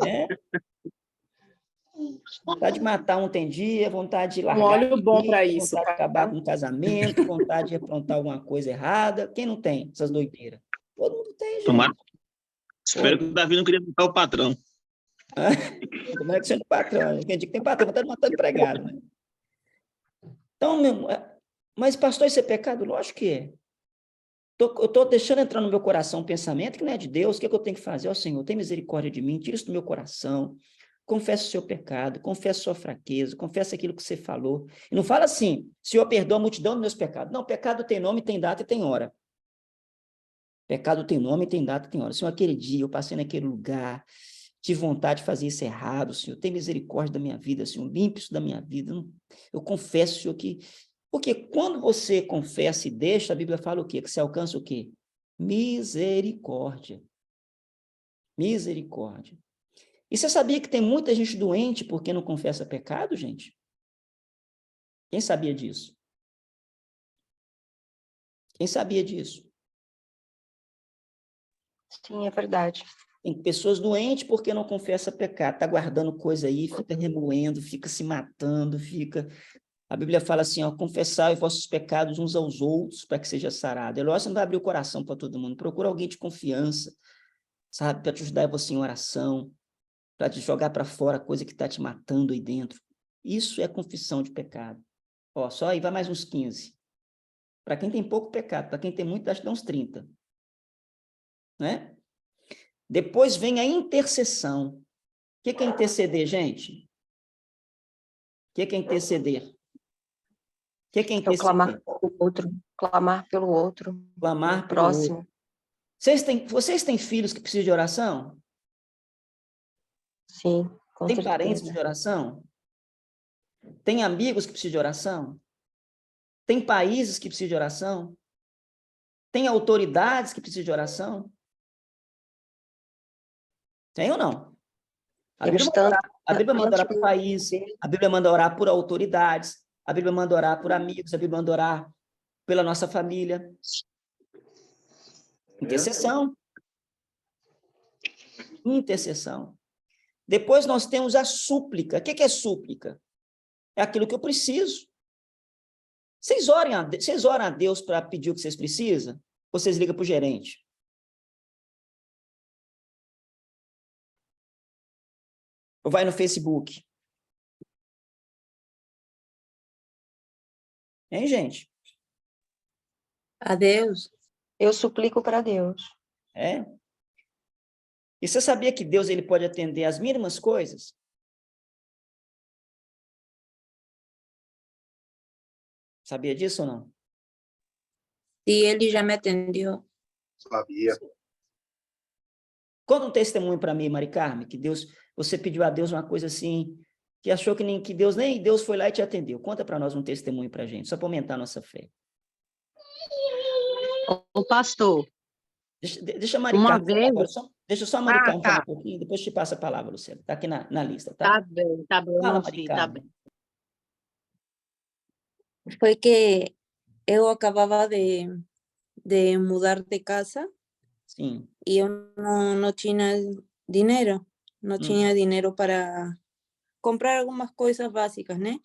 Speaker 1: É. Vontade de matar um tem dia, vontade de
Speaker 8: Um
Speaker 1: largar,
Speaker 8: óleo bom para isso,
Speaker 1: vontade de
Speaker 8: tá?
Speaker 1: acabar com um casamento, vontade de aprontar alguma coisa errada. Quem não tem essas doideiras? Todo mundo tem, gente.
Speaker 6: Tomara. Espero que o Davi não queria matar o patrão.
Speaker 1: Como é que seja o patrão? Quem diz que tem patrão, vontade de matar o empregado, né? Então, mas pastor, isso é pecado? Lógico que é. Eu estou deixando entrar no meu coração um pensamento que não é de Deus. O que é que eu tenho que fazer? Ó Senhor, tem misericórdia de mim, tira isso do meu coração. Confessa o seu pecado, confessa a sua fraqueza, confessa aquilo que você falou. E não fala assim, Senhor, perdoa a multidão dos meus pecados. Não, pecado tem nome, tem data e tem hora. Pecado tem nome, tem data e tem hora. Senhor, aquele dia eu passei naquele lugar, tive vontade de fazer isso errado, Senhor, tem misericórdia da minha vida, Senhor, limpe isso da minha vida. Eu confesso, Senhor, que... Porque quando você confessa e deixa, a Bíblia fala o quê? Que você alcança o quê? Misericórdia. Misericórdia. E você sabia que tem muita gente doente porque não confessa pecado, gente? Quem sabia disso? Quem sabia disso?
Speaker 11: Sim, é verdade.
Speaker 1: Tem pessoas doentes porque não confessa pecado, está guardando coisa aí, fica remoendo, fica se matando, fica... A Bíblia fala assim, ó, confessai os vossos pecados uns aos outros para que seja sarado. É lógico que não vai abrir o coração para todo mundo. Procura alguém de confiança, sabe, para te ajudar você em oração, para te jogar para fora a coisa que está te matando aí dentro. Isso é confissão de pecado. Ó, só aí vai mais uns 15. Para quem tem pouco pecado, para quem tem muito, acho que dá uns 30. Né? Depois vem a intercessão. O que é interceder, gente? O que é interceder? O que é interceder?
Speaker 11: Clamar pelo outro. Clamar pelo outro.
Speaker 1: Clamar pelo
Speaker 11: próximo.
Speaker 1: outro. Vocês têm filhos que precisam de oração?
Speaker 11: Sim, com
Speaker 1: Tem
Speaker 11: certeza.
Speaker 1: parentes de oração? Tem amigos que precisam de oração? Tem países que precisam de oração? Tem autoridades que precisam de oração? Tem ou não? A Bíblia manda orar por país, a Bíblia manda orar por autoridades, a Bíblia manda orar por amigos, a Bíblia manda orar pela nossa família. Intercessão. Intercessão. Depois nós temos a súplica. O que é súplica? É aquilo que eu preciso. Vocês oram a Deus para pedir o que vocês precisam? Ou vocês ligam para o gerente? Ou vai no Facebook? Hein, gente?
Speaker 11: A Deus. Eu suplico para Deus.
Speaker 1: É? E você sabia que Deus ele pode atender as mínimas coisas? Sabia disso ou não?
Speaker 5: E ele já me atendeu.
Speaker 2: Sabia.
Speaker 1: Conta um testemunho para mim, Mari Carmen, que você pediu a Deus uma coisa assim, que achou que nem Deus foi lá e te atendeu. Conta para nós um testemunho para a gente, só para aumentar a nossa fé.
Speaker 3: O pastor.
Speaker 1: Deixa a Mari Carmen falar, deixa só a Mari Carmen falar um pouquinho, depois te passa a palavra, Luciana. Está aqui na lista, tá?
Speaker 3: Tá bem,
Speaker 1: Fala,
Speaker 3: Mari
Speaker 1: tá
Speaker 3: bem.
Speaker 5: Foi que eu acabava de mudar de casa.
Speaker 1: Sim.
Speaker 5: E eu não tinha dinheiro. Não tinha dinheiro para comprar algumas coisas básicas, né?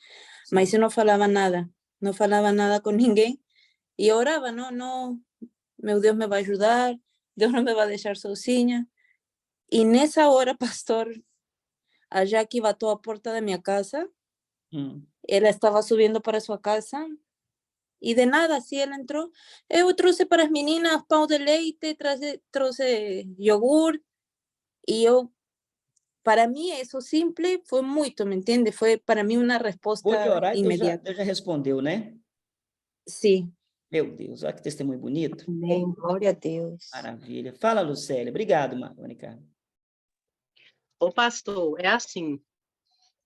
Speaker 1: Sim.
Speaker 5: Mas eu não falava nada. Não falava nada com ninguém. E eu orava, não, meu Deus me vai ajudar, Deus não me vai deixar sozinha. E nessa hora, pastor, a Jaque bateu a porta da minha casa. Ela estava subindo para sua casa E de nada, assim, ela entrou. Eu trouxe para as meninas pão de leite, trouxe iogurte. E eu, para mim, isso simples foi muito, me entende? Foi para mim uma resposta
Speaker 1: Pôde orar e
Speaker 5: imediata.
Speaker 1: Deus já respondeu, né?
Speaker 5: Sim.
Speaker 1: Meu Deus, olha que testemunho bonito.
Speaker 11: Amém. Glória a Deus.
Speaker 1: Maravilha. Fala, Lucélia. Obrigado, Mônica.
Speaker 3: Ô, pastor, é assim.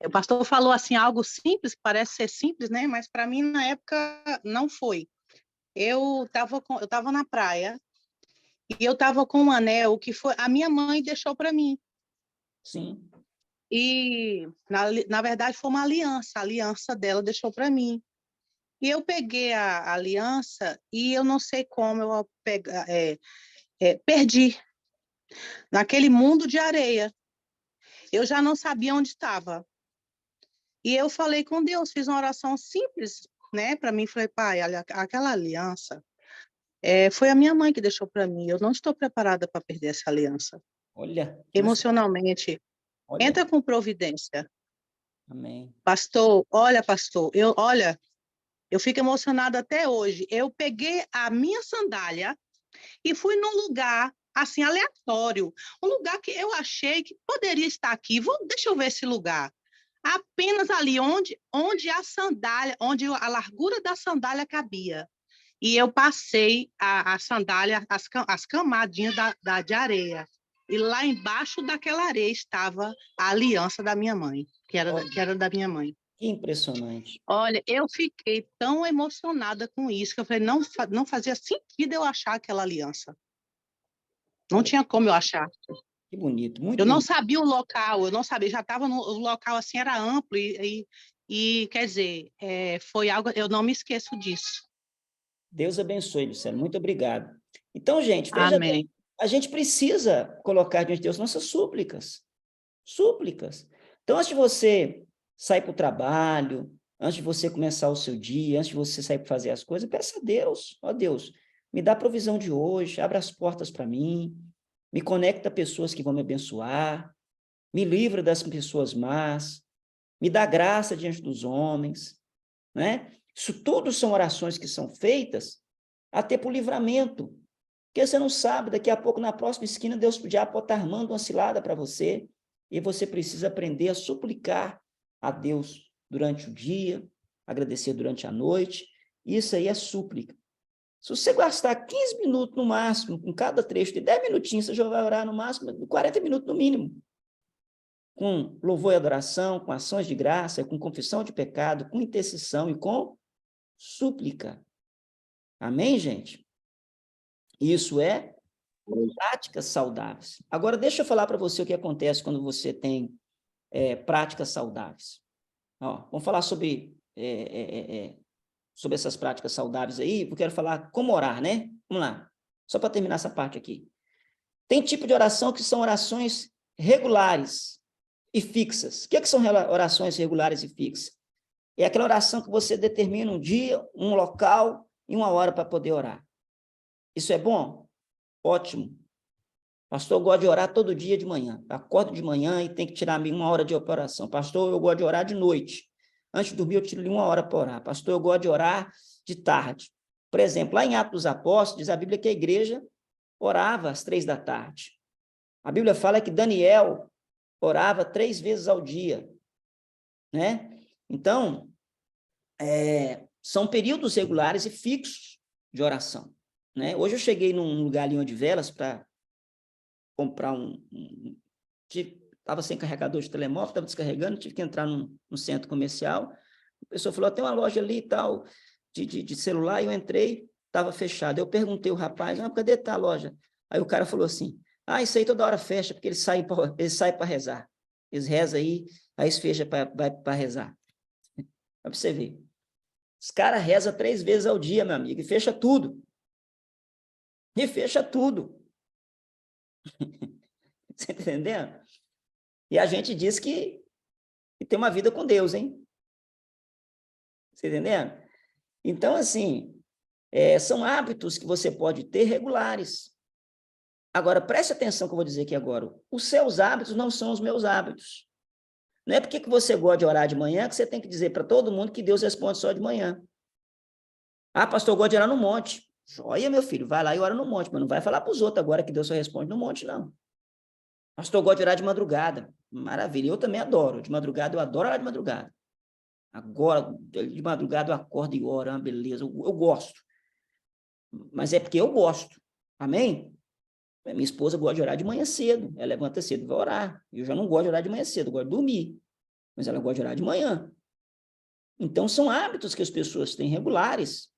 Speaker 3: O pastor falou assim algo simples, parece ser simples, né? Mas para mim na época não foi. Eu estava na praia e eu estava com um anel que foi a minha mãe deixou para mim.
Speaker 1: Sim.
Speaker 3: E na verdade foi uma aliança, a aliança dela deixou para mim. E eu peguei a aliança e eu não sei como eu perdi naquele mundo de areia. Eu já não sabia onde estava. E eu falei com Deus, fiz uma oração simples, né, para mim. Falei, pai, aquela aliança foi a minha mãe que deixou para mim. Eu não estou preparada para perder essa aliança.
Speaker 1: Olha.
Speaker 3: Emocionalmente.
Speaker 1: Olha.
Speaker 3: Entra com providência.
Speaker 1: Amém.
Speaker 3: Pastor, eu fico emocionada até hoje. Eu peguei a minha sandália e fui num lugar assim aleatório, um lugar que eu achei que poderia estar aqui. Deixa eu ver esse lugar. Apenas ali onde a sandália, onde a largura da sandália cabia. E eu passei a sandália, as camadinhas de areia. E lá embaixo daquela areia estava a aliança da minha mãe, que era da minha mãe.
Speaker 1: Que impressionante.
Speaker 3: Olha, eu fiquei tão emocionada com isso, que eu falei, não fazia sentido eu achar aquela aliança. Não tinha como eu achar.
Speaker 1: Que bonito, muito
Speaker 3: Eu não
Speaker 1: bonito.
Speaker 3: sabia o local, eu não sabia, já estava no local assim, era amplo, e quer dizer, foi algo, eu não me esqueço disso.
Speaker 1: Deus abençoe, Luciano, muito obrigado. Então, gente, veja
Speaker 3: Amém.
Speaker 1: bem, a gente precisa colocar diante de Deus nossas súplicas. Súplicas. Então, antes de você sair para o trabalho, antes de você começar o seu dia, antes de você sair para fazer as coisas, peça a Deus, ó Deus, me dá a provisão de hoje, abre as portas para mim, me conecta a pessoas que vão me abençoar, me livra das pessoas más, me dá graça diante dos homens, né? Isso tudo são orações que são feitas até por livramento, porque você não sabe, daqui a pouco, na próxima esquina, Deus já pode estar armando uma cilada para você, e você precisa aprender a suplicar a Deus durante o dia, agradecer durante a noite. Isso aí é súplica. Se você gastar 15 minutos no máximo, com cada trecho de 10 minutinhos, você já vai orar no máximo 40 minutos no mínimo. Com louvor e adoração, com ações de graça, com confissão de pecado, com intercessão e com súplica. Amém, gente? Isso é práticas saudáveis. Agora, deixa eu falar para você o que acontece quando você tem práticas saudáveis. Ó, vamos falar sobre essas práticas saudáveis aí. Eu quero falar como orar, né? Vamos lá. Só para terminar essa parte aqui. Tem tipo de oração que são orações regulares e fixas. O que são orações regulares e fixas? É aquela oração que você determina um dia, um local e uma hora para poder orar. Isso é bom? Ótimo. Pastor, eu gosto de orar todo dia de manhã. Acordo de manhã e tem que tirar uma hora de oração. Pastor, eu gosto de orar de noite. Antes de dormir, eu tiro uma hora para orar. Pastor, eu gosto de orar de tarde. Por exemplo, lá em Atos dos Apóstolos, diz a Bíblia que a igreja orava às 3 da tarde. A Bíblia fala que Daniel orava 3 vezes ao dia, né? Então, são períodos regulares e fixos de oração, né? Hoje eu cheguei num lugar ali onde Velas para comprar estava sem carregador de telemóvel, estava descarregando, tive que entrar no centro comercial. A pessoa falou, tem uma loja ali e tal, de celular, e eu entrei, estava fechado. Eu perguntei ao rapaz, cadê tá a loja? Aí o cara falou assim, isso aí toda hora fecha, porque eles saem para rezar. Eles rezam aí eles fecham para rezar. Para você ver. Os caras rezam 3 vezes ao dia, meu amigo, e fecha tudo. E fecha tudo. Você está entendendo? E a gente diz que tem uma vida com Deus, hein? Você está entendendo? Então, assim, são hábitos que você pode ter regulares. Agora, preste atenção que eu vou dizer aqui agora. Os seus hábitos não são os meus hábitos. Não é porque que você gosta de orar de manhã que você tem que dizer para todo mundo que Deus responde só de manhã. Ah, pastor, eu gosto de orar no monte. Joia, meu filho, vai lá e ora no monte, mas não vai falar para os outros agora que Deus só responde no monte, não. Pastor, eu gosto de orar de madrugada. Maravilha, eu também adoro. De madrugada, eu adoro orar de madrugada. Agora, de madrugada, eu acordo e oro, é uma beleza, eu gosto. Mas é porque eu gosto, amém? Minha esposa gosta de orar de manhã cedo, ela levanta cedo e vai orar. Eu já não gosto de orar de manhã cedo, eu gosto de dormir. Mas ela gosta de orar de manhã. Então, são hábitos que as pessoas têm regulares,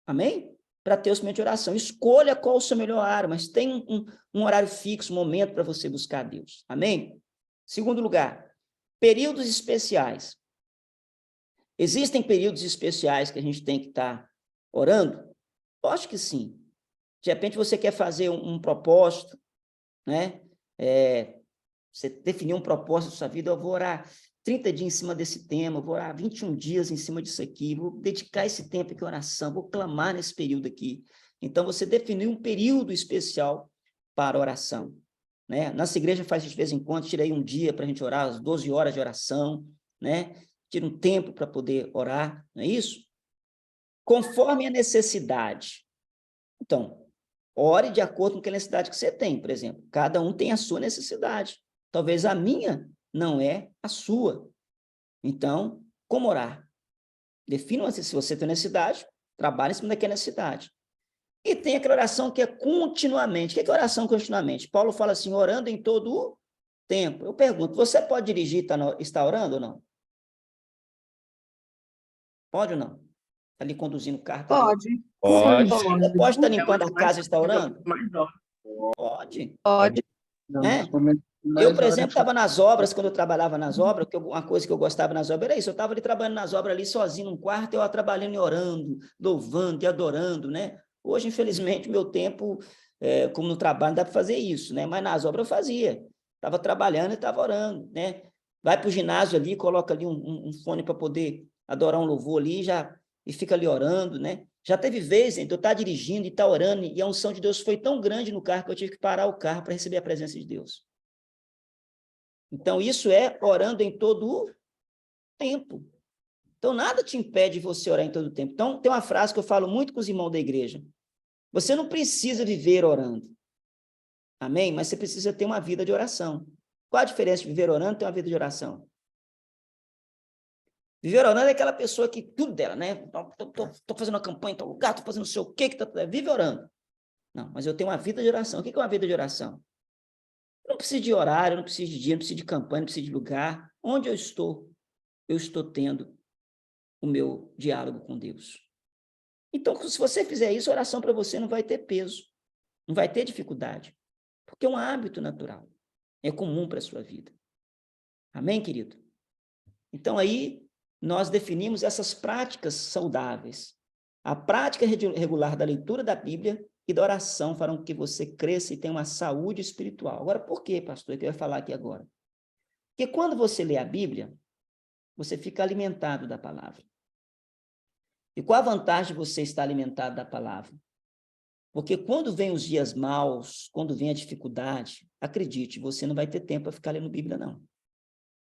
Speaker 1: amém? Para ter o momento de oração. Escolha qual o seu melhor horário, mas tem um horário fixo, um momento para você buscar Deus, amém? Segundo lugar, períodos especiais. Existem períodos especiais que a gente tem que estar orando? Eu acho que sim. De repente, você quer fazer um propósito, né? Você definir um propósito da sua vida, eu vou orar 30 dias em cima desse tema, vou orar 21 dias em cima disso aqui, vou dedicar esse tempo aqui à oração, vou clamar nesse período aqui. Então, você definiu um período especial para oração, né? Nossa igreja faz isso de vez em quando, tira aí um dia para a gente orar, as 12 horas de oração, né? Tira um tempo para poder orar, não é isso? Conforme a necessidade. Então, ore de acordo com a necessidade que você tem, por exemplo. Cada um tem a sua necessidade. Talvez a minha não é a sua. Então, como orar? Defina se você tem necessidade, trabalhe em cima daquela necessidade. E tem aquela oração que é continuamente. O que é oração continuamente? Paulo fala assim, orando em todo o tempo. Eu pergunto, você pode dirigir e está orando ou não? Pode ou não? Está ali conduzindo o carro?
Speaker 11: Pode.
Speaker 10: Pode.
Speaker 1: Você pode estar limpando a casa e estar orando? Pode.
Speaker 11: Pode.
Speaker 1: Eu, por exemplo, estava nas obras, quando eu trabalhava nas obras, uma coisa que eu gostava nas obras era isso, eu estava ali trabalhando nas obras ali sozinho num quarto, eu trabalhando e orando, louvando e adorando, né? Hoje, infelizmente, meu tempo, como no trabalho, não dá para fazer isso, né? Mas nas obras eu fazia, estava trabalhando e estava orando, né? Vai para o ginásio ali, coloca ali um fone para poder adorar um louvor ali, e fica ali orando, né? Já teve vezes, então, eu estar dirigindo e estar orando, e a unção de Deus foi tão grande no carro que eu tive que parar o carro para receber a presença de Deus. Então, isso é orando em todo o tempo. Então, nada te impede de você orar em todo o tempo. Então, tem uma frase que eu falo muito com os irmãos da igreja. Você não precisa viver orando. Amém? Mas você precisa ter uma vida de oração. Qual a diferença de viver orando e ter uma vida de oração? Viver orando é aquela pessoa que tudo dela, né? Estou fazendo uma campanha em tal lugar, estou fazendo não sei o quê, vive orando. Não, mas eu tenho uma vida de oração. O que é uma vida de oração? Eu não preciso de horário, eu não preciso de dia, não preciso de campanha, não preciso de lugar. Onde eu estou tendo o meu diálogo com Deus. Então, se você fizer isso, a oração para você não vai ter peso, não vai ter dificuldade, porque é um hábito natural, é comum para a sua vida. Amém, querido? Então, aí, nós definimos essas práticas saudáveis. A prática regular da leitura da Bíblia e da oração farão com que você cresça e tenha uma saúde espiritual. Agora, por quê, pastor? É que eu ia falar aqui agora. Porque quando você lê a Bíblia, você fica alimentado da palavra. E qual a vantagem de você estar alimentado da palavra? Porque quando vem os dias maus, quando vem a dificuldade, acredite, você não vai ter tempo para ficar lendo Bíblia, não.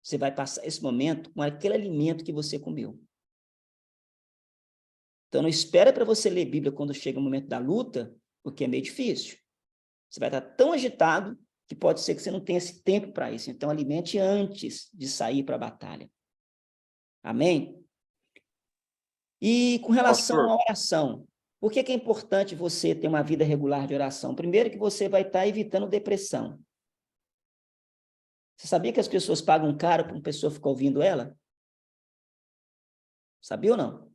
Speaker 1: Você vai passar esse momento com aquele alimento que você comeu. Então, não espera para você ler Bíblia quando chega o momento da luta, porque é meio difícil. Você vai estar tão agitado que pode ser que você não tenha esse tempo para isso. Então, alimente antes de sair para a batalha. Amém? E com relação à oração, por que é importante você ter uma vida regular de oração? Primeiro que você vai estar evitando depressão. Você sabia que as pessoas pagam caro para uma pessoa ficar ouvindo ela? Sabia ou não?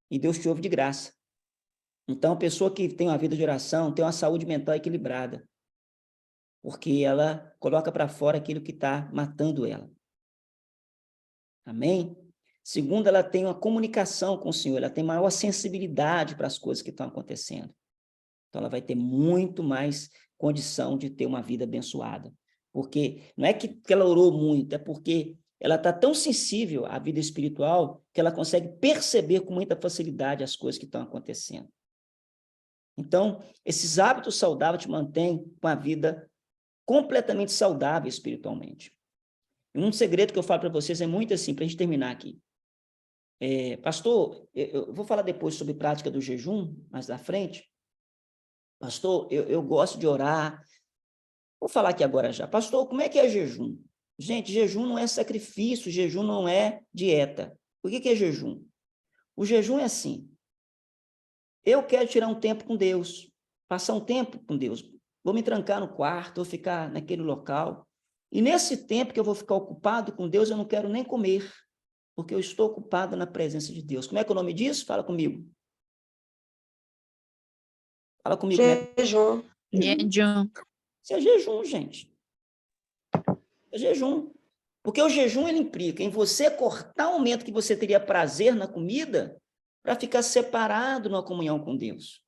Speaker 1: E Deus te ouve de graça. Então, a pessoa que tem uma vida de oração tem uma saúde mental equilibrada, porque ela coloca para fora aquilo que está matando ela. Amém? Segundo, ela tem uma comunicação com o Senhor, ela tem maior sensibilidade para as coisas que estão acontecendo. Então, ela vai ter muito mais condição de ter uma vida abençoada. Porque não é que ela orou muito, é porque ela está tão sensível à vida espiritual que ela consegue perceber com muita facilidade as coisas que estão acontecendo. Então, esses hábitos saudáveis te mantêm com a vida completamente saudável espiritualmente. E um segredo que eu falo para vocês é muito assim, para a gente terminar aqui. Pastor, eu vou falar depois sobre prática do jejum, mais à frente. Pastor, eu gosto de orar. Vou falar aqui agora já. Pastor, como é que é jejum? Gente, jejum não é sacrifício, jejum não é dieta. O que é jejum? O jejum é assim. Eu quero tirar um tempo com Deus, passar um tempo com Deus. Vou me trancar no quarto, vou ficar naquele local. E nesse tempo que eu vou ficar ocupado com Deus, eu não quero nem comer, porque eu estou ocupado na presença de Deus. Como é que é o nome disso? Fala comigo. Fala comigo.
Speaker 11: Jejum.
Speaker 5: Jejum.
Speaker 1: Isso é jejum, gente. É jejum. Porque o jejum, ele implica em você cortar o momento que você teria prazer na comida para ficar separado na comunhão com Deus.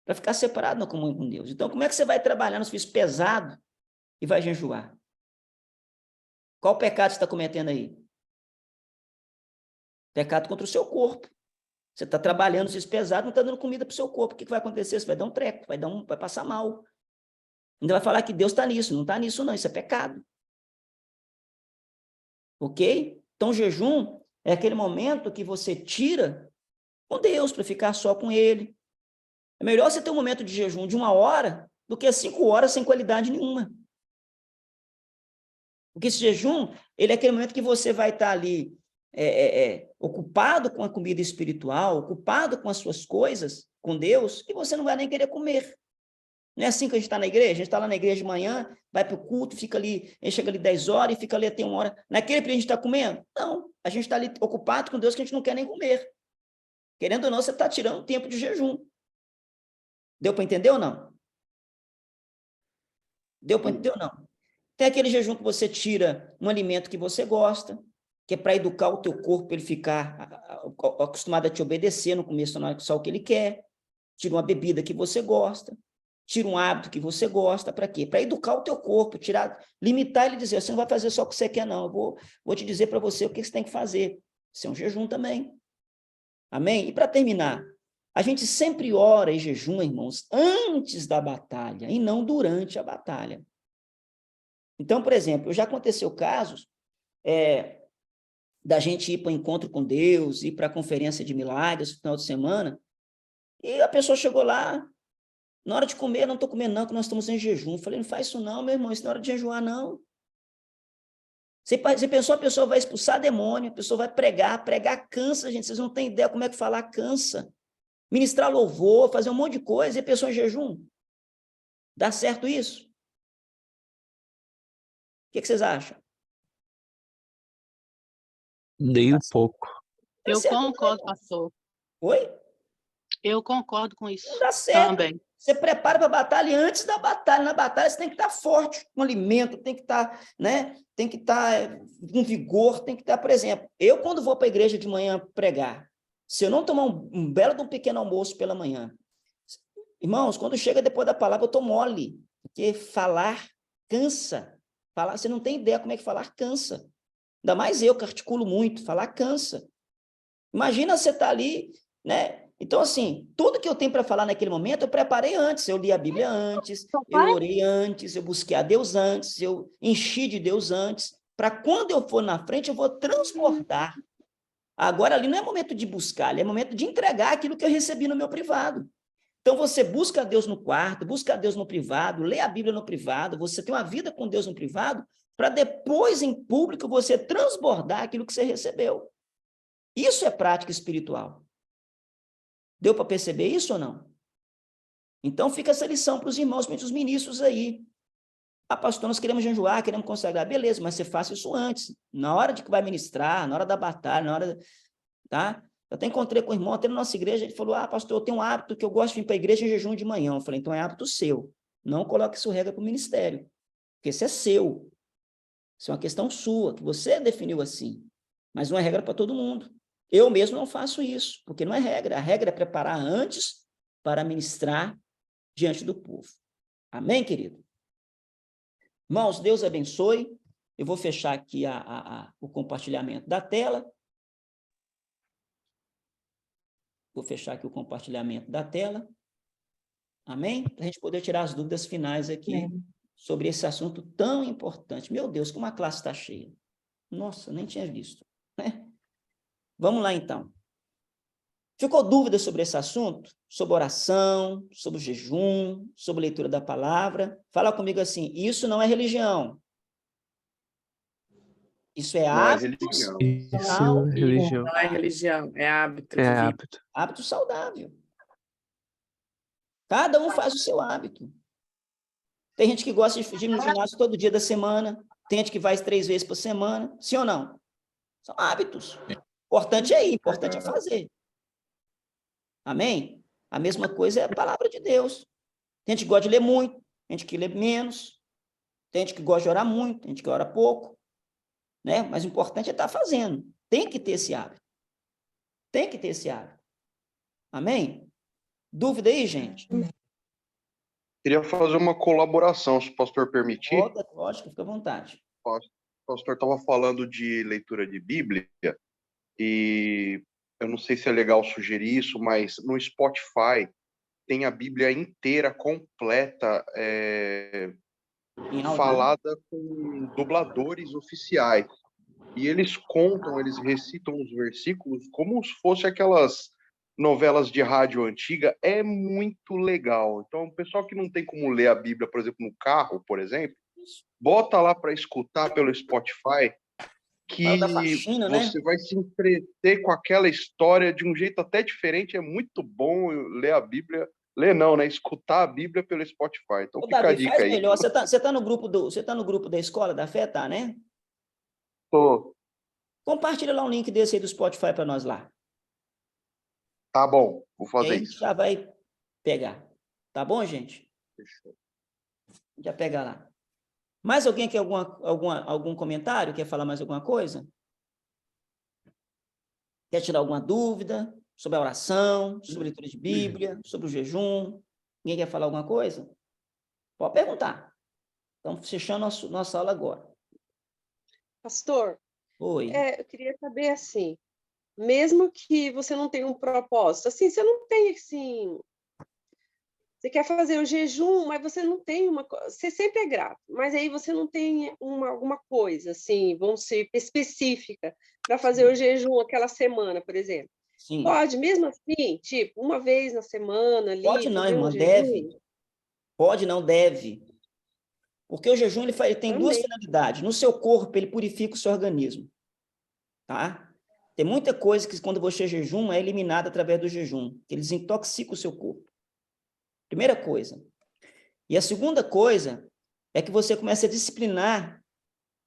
Speaker 1: Para ficar separado na comunhão com Deus. Então, como é que você vai trabalhar no serviço pesado e vai jejuar? Qual pecado você está cometendo aí? Pecado contra o seu corpo. Você está trabalhando no serviço pesado, não está dando comida para o seu corpo. O que vai acontecer? Você vai dar um treco, vai passar mal. Ainda vai falar que Deus está nisso. Não está nisso, não. Isso é pecado. Ok? Então, o jejum é aquele momento que você tira com Deus para ficar só com Ele. É melhor você ter um momento de jejum de 1 hora do que 5 horas sem qualidade nenhuma. Porque esse jejum, ele é aquele momento que você vai estar ali ocupado com a comida espiritual, ocupado com as suas coisas, com Deus, e você não vai nem querer comer. Não é assim que a gente está na igreja? A gente está lá na igreja de manhã, vai para o culto, fica ali, a gente chega ali 10 horas e fica ali até 1 hora. Naquele período a gente está comendo? Não, a gente está ali ocupado com Deus que a gente não quer nem comer. Querendo ou não, você está tirando tempo de jejum. Deu para entender ou não? Deu para entender ou não? Tem aquele jejum que você tira um alimento que você gosta, que é para educar o teu corpo, ele ficar acostumado a te obedecer no começo, não é só o que ele quer. Tira uma bebida que você gosta. Tira um hábito que você gosta, para quê? Para educar o teu corpo, limitar ele e dizer, você não vai fazer só o que você quer, não. Eu vou te dizer para você o que você tem que fazer. Isso é um jejum também. Amém? E para terminar, a gente sempre ora e jejuma, irmãos, antes da batalha e não durante a batalha. Então, por exemplo, já aconteceu casos da gente ir para o encontro com Deus, ir para a conferência de milagres no final de semana, e a pessoa chegou lá, na hora de comer, não estou comendo não, que nós estamos em jejum. Eu falei, não faz isso não, meu irmão, isso não é hora de jejuar, não. Você pensou, a pessoa vai expulsar demônio, a pessoa vai pregar cansa, gente, vocês não têm ideia como é que falar cansa. Ministrar louvor, fazer um monte de coisa, e a pessoa em jejum. Dá certo isso? O que vocês acham?
Speaker 9: Nem um pouco.
Speaker 3: Eu concordo, pastor.
Speaker 1: Oi?
Speaker 3: Eu concordo com isso.
Speaker 1: Não dá certo.
Speaker 3: Também.
Speaker 1: Você prepara para a batalha e antes da batalha. Na batalha você tem que estar forte com alimento, tem que estar, né? Tem que estar com vigor, tem que estar, por exemplo, eu quando vou para a igreja de manhã pregar, se eu não tomar um belo de um pequeno almoço pela manhã, irmãos, quando chega depois da palavra eu estou mole, porque falar cansa. Falar, você não tem ideia como é que falar cansa. Ainda mais eu que articulo muito, falar cansa. Imagina você estar ali, né? Então, assim, tudo que eu tenho para falar naquele momento, eu preparei antes. Eu li a Bíblia antes, eu orei antes, eu busquei a Deus antes, eu enchi de Deus antes, para quando eu for na frente, eu vou transportar. Agora, ali não é momento de buscar, ali é momento de entregar aquilo que eu recebi no meu privado. Então, você busca a Deus no quarto, busca a Deus no privado, lê a Bíblia no privado, você tem uma vida com Deus no privado, para depois, em público, você transbordar aquilo que você recebeu. Isso é prática espiritual. Deu para perceber isso ou não? Então, fica essa lição para os irmãos, para os ministros aí. Ah, pastor, nós queremos jejuar, queremos consagrar. Beleza, mas você faça isso antes. Na hora de que vai ministrar, na hora da batalha, na hora... Tá? Eu até encontrei com o irmão, até na nossa igreja, ele falou, pastor, eu tenho um hábito que eu gosto de vir para a igreja em jejum de manhã. Eu falei, então é hábito seu. Não coloque isso regra para o ministério. Porque isso é seu. Isso é uma questão sua, que você definiu assim. Mas não é regra para todo mundo. Eu mesmo não faço isso, porque não é regra. A regra é preparar antes para ministrar diante do povo. Amém, querido? Irmãos, Deus abençoe. Eu vou fechar aqui o compartilhamento da tela. Vou fechar aqui o compartilhamento da tela. Amém? Para a gente poder tirar as dúvidas finais aqui sobre esse assunto tão importante. Meu Deus, como a classe está cheia. Nossa, nem tinha visto, né? Vamos lá, então. Ficou dúvida sobre esse assunto? Sobre oração, sobre o jejum, sobre leitura da palavra? Fala comigo assim, isso não é religião. Isso é
Speaker 2: Não é
Speaker 1: hábito
Speaker 2: religião.
Speaker 9: Isso é
Speaker 1: saudável.
Speaker 9: religião.
Speaker 8: Não é religião, é hábito
Speaker 9: É
Speaker 8: de vida.
Speaker 9: hábito.
Speaker 1: Hábito saudável. Cada um faz o seu hábito. Tem gente que gosta de ir no ginásio todo dia da semana, tem gente que vai 3 vezes por semana, sim ou não? São hábitos. Importante é ir, importante é fazer. Amém? A mesma coisa é a palavra de Deus. Tem gente que gosta de ler muito, tem gente que lê menos, tem gente que gosta de orar muito, tem gente que ora pouco, né? Mas o importante é estar fazendo. Tem que ter esse hábito. Tem que ter esse hábito. Amém? Dúvida aí, gente?
Speaker 2: Queria fazer uma colaboração, se o pastor permitir.
Speaker 1: Lógico, fica à vontade.
Speaker 2: O pastor estava falando de leitura de Bíblia, e eu não sei se é legal sugerir isso, mas no Spotify tem a Bíblia inteira, completa, falada com dubladores oficiais. E eles contam, eles recitam os versículos como se fosse aquelas novelas de rádio antiga. É muito legal. Então, o pessoal que não tem como ler a Bíblia, por exemplo, no carro, por exemplo, bota lá para escutar pelo Spotify, que
Speaker 1: faxina,
Speaker 2: você vai se entreter com aquela história de um jeito até diferente. É muito bom ler a Bíblia. Ler não, né? Escutar a Bíblia pelo Spotify. Então, fica
Speaker 1: Davi,
Speaker 2: a dica aí.
Speaker 1: Melhor. Você tá no grupo da escola da fé, tá, né?
Speaker 2: Tô.
Speaker 1: Compartilha lá um link desse aí do Spotify para nós lá.
Speaker 2: Tá bom, vou fazer
Speaker 1: isso. Já vai pegar. Tá bom, gente?
Speaker 2: Fechou.
Speaker 1: Já pega lá. Mais alguém quer algum comentário? Quer falar mais alguma coisa? Quer tirar alguma dúvida sobre a oração, sobre a leitura de Bíblia, sobre o jejum? Ninguém quer falar alguma coisa? Pode perguntar. Estamos fechando nossa aula agora.
Speaker 12: Pastor,
Speaker 1: Oi.
Speaker 12: Eu queria saber assim, mesmo que você não tenha um propósito, assim, você não tem assim, você quer fazer o jejum, mas você não tem você sempre é grato, mas aí você não tem alguma coisa assim, vamos ser específica para fazer o jejum aquela semana, por exemplo.
Speaker 1: Sim.
Speaker 12: Pode, mesmo assim, tipo, uma vez na semana ali,
Speaker 1: pode não,
Speaker 12: fazer
Speaker 1: irmã,
Speaker 12: jejum?
Speaker 1: deve. Pode não, deve. Porque o jejum ele tem duas finalidades. No seu corpo, ele purifica o seu organismo. Tá? Tem muita coisa que, quando você jejum, é eliminada através do jejum, que ele desintoxica o seu corpo. Primeira coisa. E a segunda coisa é que você começa a disciplinar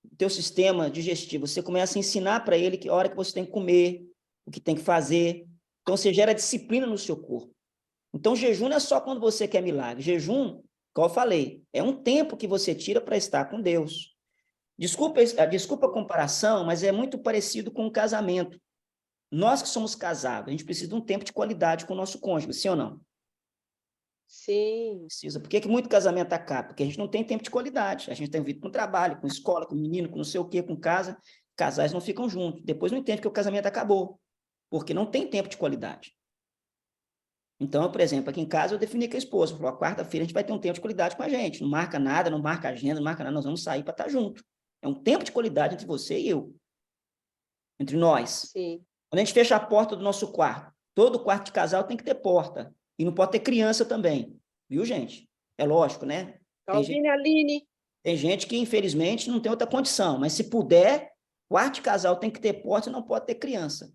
Speaker 1: o teu sistema digestivo. Você começa a ensinar para ele que a hora que você tem que comer, o que tem que fazer. Então, você gera disciplina no seu corpo. Então, jejum não é só quando você quer milagre. Jejum, como eu falei, é um tempo que você tira para estar com Deus. Desculpa a comparação, mas é muito parecido com um casamento. Nós que somos casados, a gente precisa de um tempo de qualidade com o nosso cônjuge, sim ou não?
Speaker 12: Sim.
Speaker 1: Precisa. Por que muito casamento acaba? Porque a gente não tem tempo de qualidade. A gente tem vida com trabalho, com escola, com menino, com não sei o quê, com casa. Casais não ficam juntos. Depois não entende que o casamento acabou, porque não tem tempo de qualidade. Então, por exemplo, aqui em casa eu defini com a esposa, falou, quarta-feira a gente vai ter um tempo de qualidade com a gente. Não marca nada, não marca agenda, não marca nada, nós vamos sair para estar junto. É um tempo de qualidade entre você e eu. Entre nós.
Speaker 12: Sim.
Speaker 1: Quando a gente fecha a porta do nosso quarto, todo quarto de casal tem que ter porta. E não pode ter criança também. Viu, gente? É lógico, né?
Speaker 12: Aline.
Speaker 1: Tem gente que, infelizmente, não tem outra condição. Mas, se puder, quarto de casal tem que ter porta e não pode ter criança.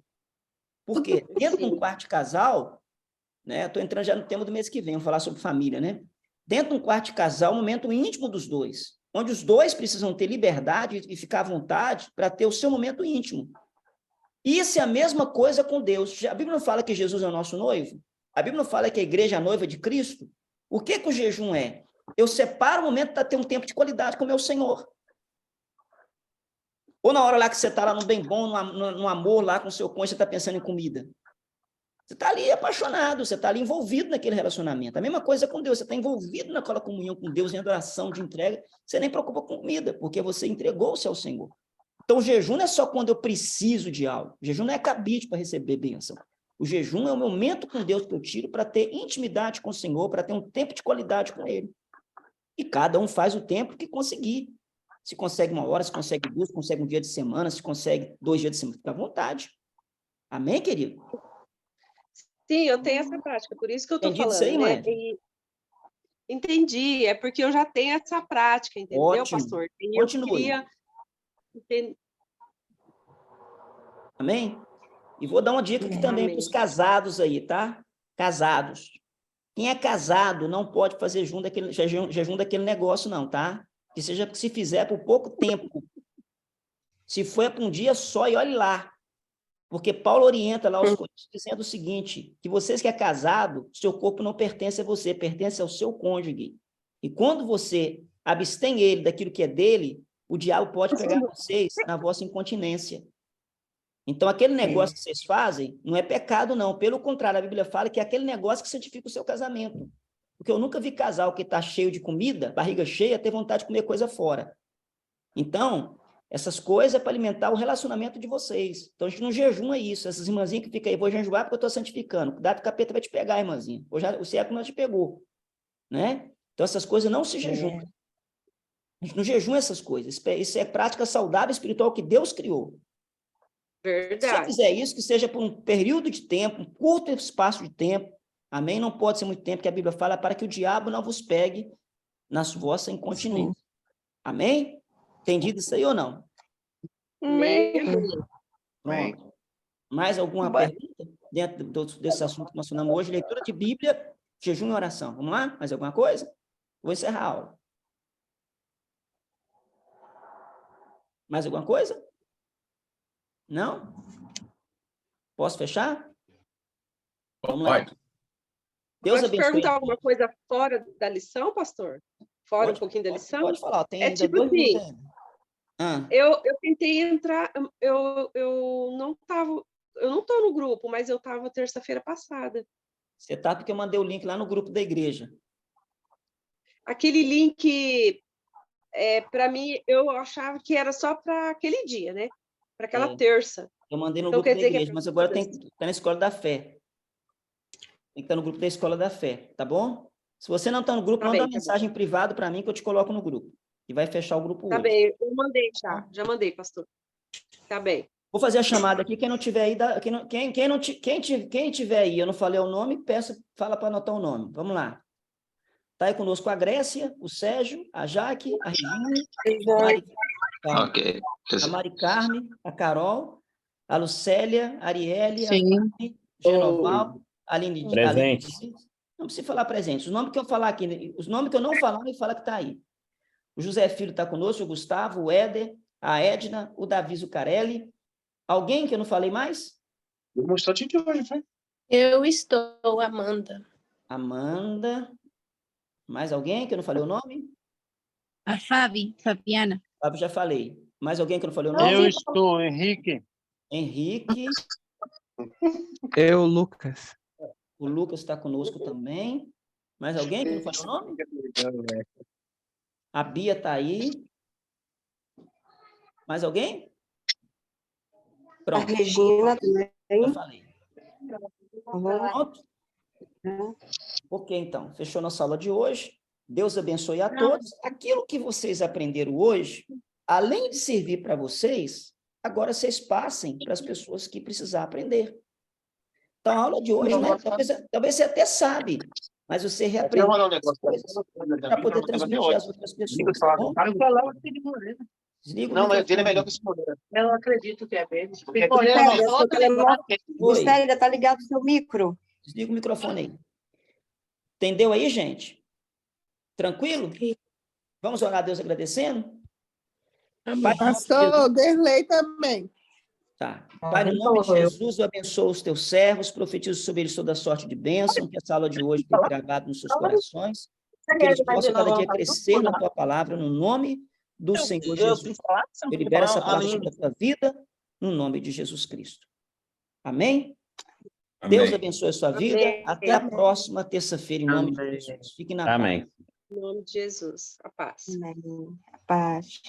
Speaker 1: Por quê? Dentro de um quarto de casal, né? Estou entrando já no tema do mês que vem, vamos falar sobre família, né? Dentro de um quarto de casal, um momento íntimo dos dois, onde os dois precisam ter liberdade e ficar à vontade para ter o seu momento íntimo. Isso é a mesma coisa com Deus. A Bíblia não fala que Jesus é o nosso noivo? A Bíblia não fala que a igreja é a noiva de Cristo? O que o jejum é? Eu separo o momento para ter um tempo de qualidade com o meu Senhor. Ou na hora lá que você está lá no bem bom, no amor lá com o seu cônjuge, você está pensando em comida. Você está ali apaixonado, você está ali envolvido naquele relacionamento. A mesma coisa com Deus, você está envolvido naquela comunhão com Deus, em adoração, de entrega, você nem preocupa com comida, porque você entregou-se ao Senhor. Então, o jejum não é só quando eu preciso de algo. O jejum não é cabide para receber bênção. O jejum é o momento com Deus que eu tiro para ter intimidade com o Senhor, para ter um tempo de qualidade com Ele. E cada um faz o tempo que conseguir. Se consegue 1 hora, se consegue 2, se consegue um dia de semana, se consegue 2 dias de semana, fica à vontade. Amém, querido?
Speaker 12: Sim, eu tenho essa prática, por isso que eu estou
Speaker 1: Entendido
Speaker 12: falando,
Speaker 1: isso aí,
Speaker 12: né?
Speaker 1: mãe?
Speaker 12: Entendi, é porque eu já tenho essa prática, entendeu,
Speaker 1: Ótimo.
Speaker 12: pastor? E eu
Speaker 1: Continue.
Speaker 12: queria entender.
Speaker 1: Amém? E vou dar uma dica aqui também para os casados aí, tá? Casados. Quem é casado não pode fazer jejum daquele negócio, não, tá? Que seja se fizer por pouco tempo. Se for para um dia só, e olhe lá. Porque Paulo orienta lá os Coríntios dizendo o seguinte, que vocês que é casado, seu corpo não pertence a você, pertence ao seu cônjuge. E quando você abstém ele daquilo que é dele, o diabo pode pegar vocês na vossa incontinência. Então, aquele negócio que vocês fazem não é pecado, não. Pelo contrário, a Bíblia fala que é aquele negócio que santifica o seu casamento. Porque eu nunca vi casal que está cheio de comida, barriga cheia, ter vontade de comer coisa fora. Então, essas coisas é para alimentar o relacionamento de vocês. Então, a gente não jejuma isso. Essas irmãzinhas que ficam aí, vou jejuar porque eu estou santificando. Cuidado, o capeta vai te pegar, irmãzinha. O século não te pegou. Né? Então, essas coisas não se jejumam. A gente não jejuma essas coisas. Isso é prática saudável espiritual que Deus criou.
Speaker 12: Verdade.
Speaker 1: Se você fizer isso, que seja por um período de tempo, um curto espaço de tempo, amém? Não pode ser muito tempo, que a Bíblia fala, para que o diabo não vos pegue na vossa incontinência. Sim. Amém? Entendido isso aí ou não?
Speaker 12: Amém.
Speaker 1: Pronto. Mais alguma pergunta dentro desse assunto que nós falamos hoje? Leitura de Bíblia, jejum e oração. Vamos lá? Mais alguma coisa? Vou encerrar a aula. Mais alguma coisa? Não? Posso fechar? Vamos lá.
Speaker 12: Deus abençoe. Pode perguntar alguma coisa fora da lição, pastor? Fora um pouquinho da lição?
Speaker 1: Pode falar. Tem ainda
Speaker 12: tipo
Speaker 1: 2 minutos
Speaker 12: assim,
Speaker 1: ainda.
Speaker 12: Eu tentei entrar, eu não estou no grupo, mas eu estava terça-feira passada.
Speaker 1: Você está porque eu mandei o link lá no grupo da igreja.
Speaker 12: Aquele link, para mim, eu achava que era só para aquele dia, né? Para aquela terça.
Speaker 1: Eu mandei no grupo da igreja, mas agora tem que estar na Escola da Fé. Tem que estar no grupo da Escola da Fé, tá bom? Se você não está no grupo, manda uma mensagem privada para mim que eu te coloco no grupo. E vai fechar o grupo hoje.
Speaker 12: Tá bem, eu mandei já mandei, pastor. Tá bem.
Speaker 1: Vou fazer a chamada aqui, quem não tiver aí, quem tiver aí, eu não falei o nome, fala para anotar o nome. Vamos lá. Está aí conosco a Grécia, o Sérgio, a Jaque, a Regina, a Mari Carme, a Carol, a Lucélia, a Arielle, a Carme, Genoval, a Aline.
Speaker 10: Presente.
Speaker 1: Não precisa falar presente. Os nomes que eu falar aqui, os nomes que eu não falar, me fala que está aí. O José Filho está conosco, o Gustavo, o Éder, a Edna, o Davi Zucarelli. Alguém que eu não falei mais?
Speaker 13: Eu estou, Amanda.
Speaker 1: Amanda. Mais alguém que eu não falei o nome?
Speaker 13: A Fabiana.
Speaker 1: Fábio, já falei. Mais alguém que eu não falei o nome?
Speaker 14: Eu estou, Henrique.
Speaker 1: Henrique.
Speaker 9: Eu, Lucas.
Speaker 1: O Lucas está conosco também. Mais alguém que eu não falei o nome? A Bia está aí. Mais alguém? Pronto.
Speaker 11: A Regina também.
Speaker 1: Já falei. Pronto? Ok, então. Fechou nossa aula de hoje. Deus abençoe a todos. Aquilo que vocês aprenderam hoje, além de servir para vocês, agora vocês passem para as pessoas que precisar aprender. Então, a aula de hoje, né? Talvez você até sabe, mas você reaprende para poder transmitir às outras pessoas. Tá bom? Desliga o
Speaker 14: não, mas ele é melhor que esse modelo. Eu acredito que é bem.
Speaker 11: Lucélia, tá ligado o seu micro?
Speaker 1: Desliga o microfone aí. Entendeu aí, gente? Tranquilo? Vamos orar a Deus agradecendo?
Speaker 15: Pastor, Derlei também.
Speaker 1: Tá. Pai, no nome de Jesus, eu abençoo os teus servos, profetizo sobre eles toda sorte de bênção, que essa aula de hoje tenha gravado nos seus corações, que eles possam cada dia crescer na tua palavra, no nome do Senhor Jesus. Eu libero essa palavra sobre a tua vida, no nome de Jesus Cristo. Amém? Amém. Deus abençoe a sua vida. Amém. Até a próxima terça-feira, em nome de Jesus. Fique na paz.
Speaker 10: Amém.
Speaker 12: Em nome de Jesus. A paz.
Speaker 11: Amém. A paz.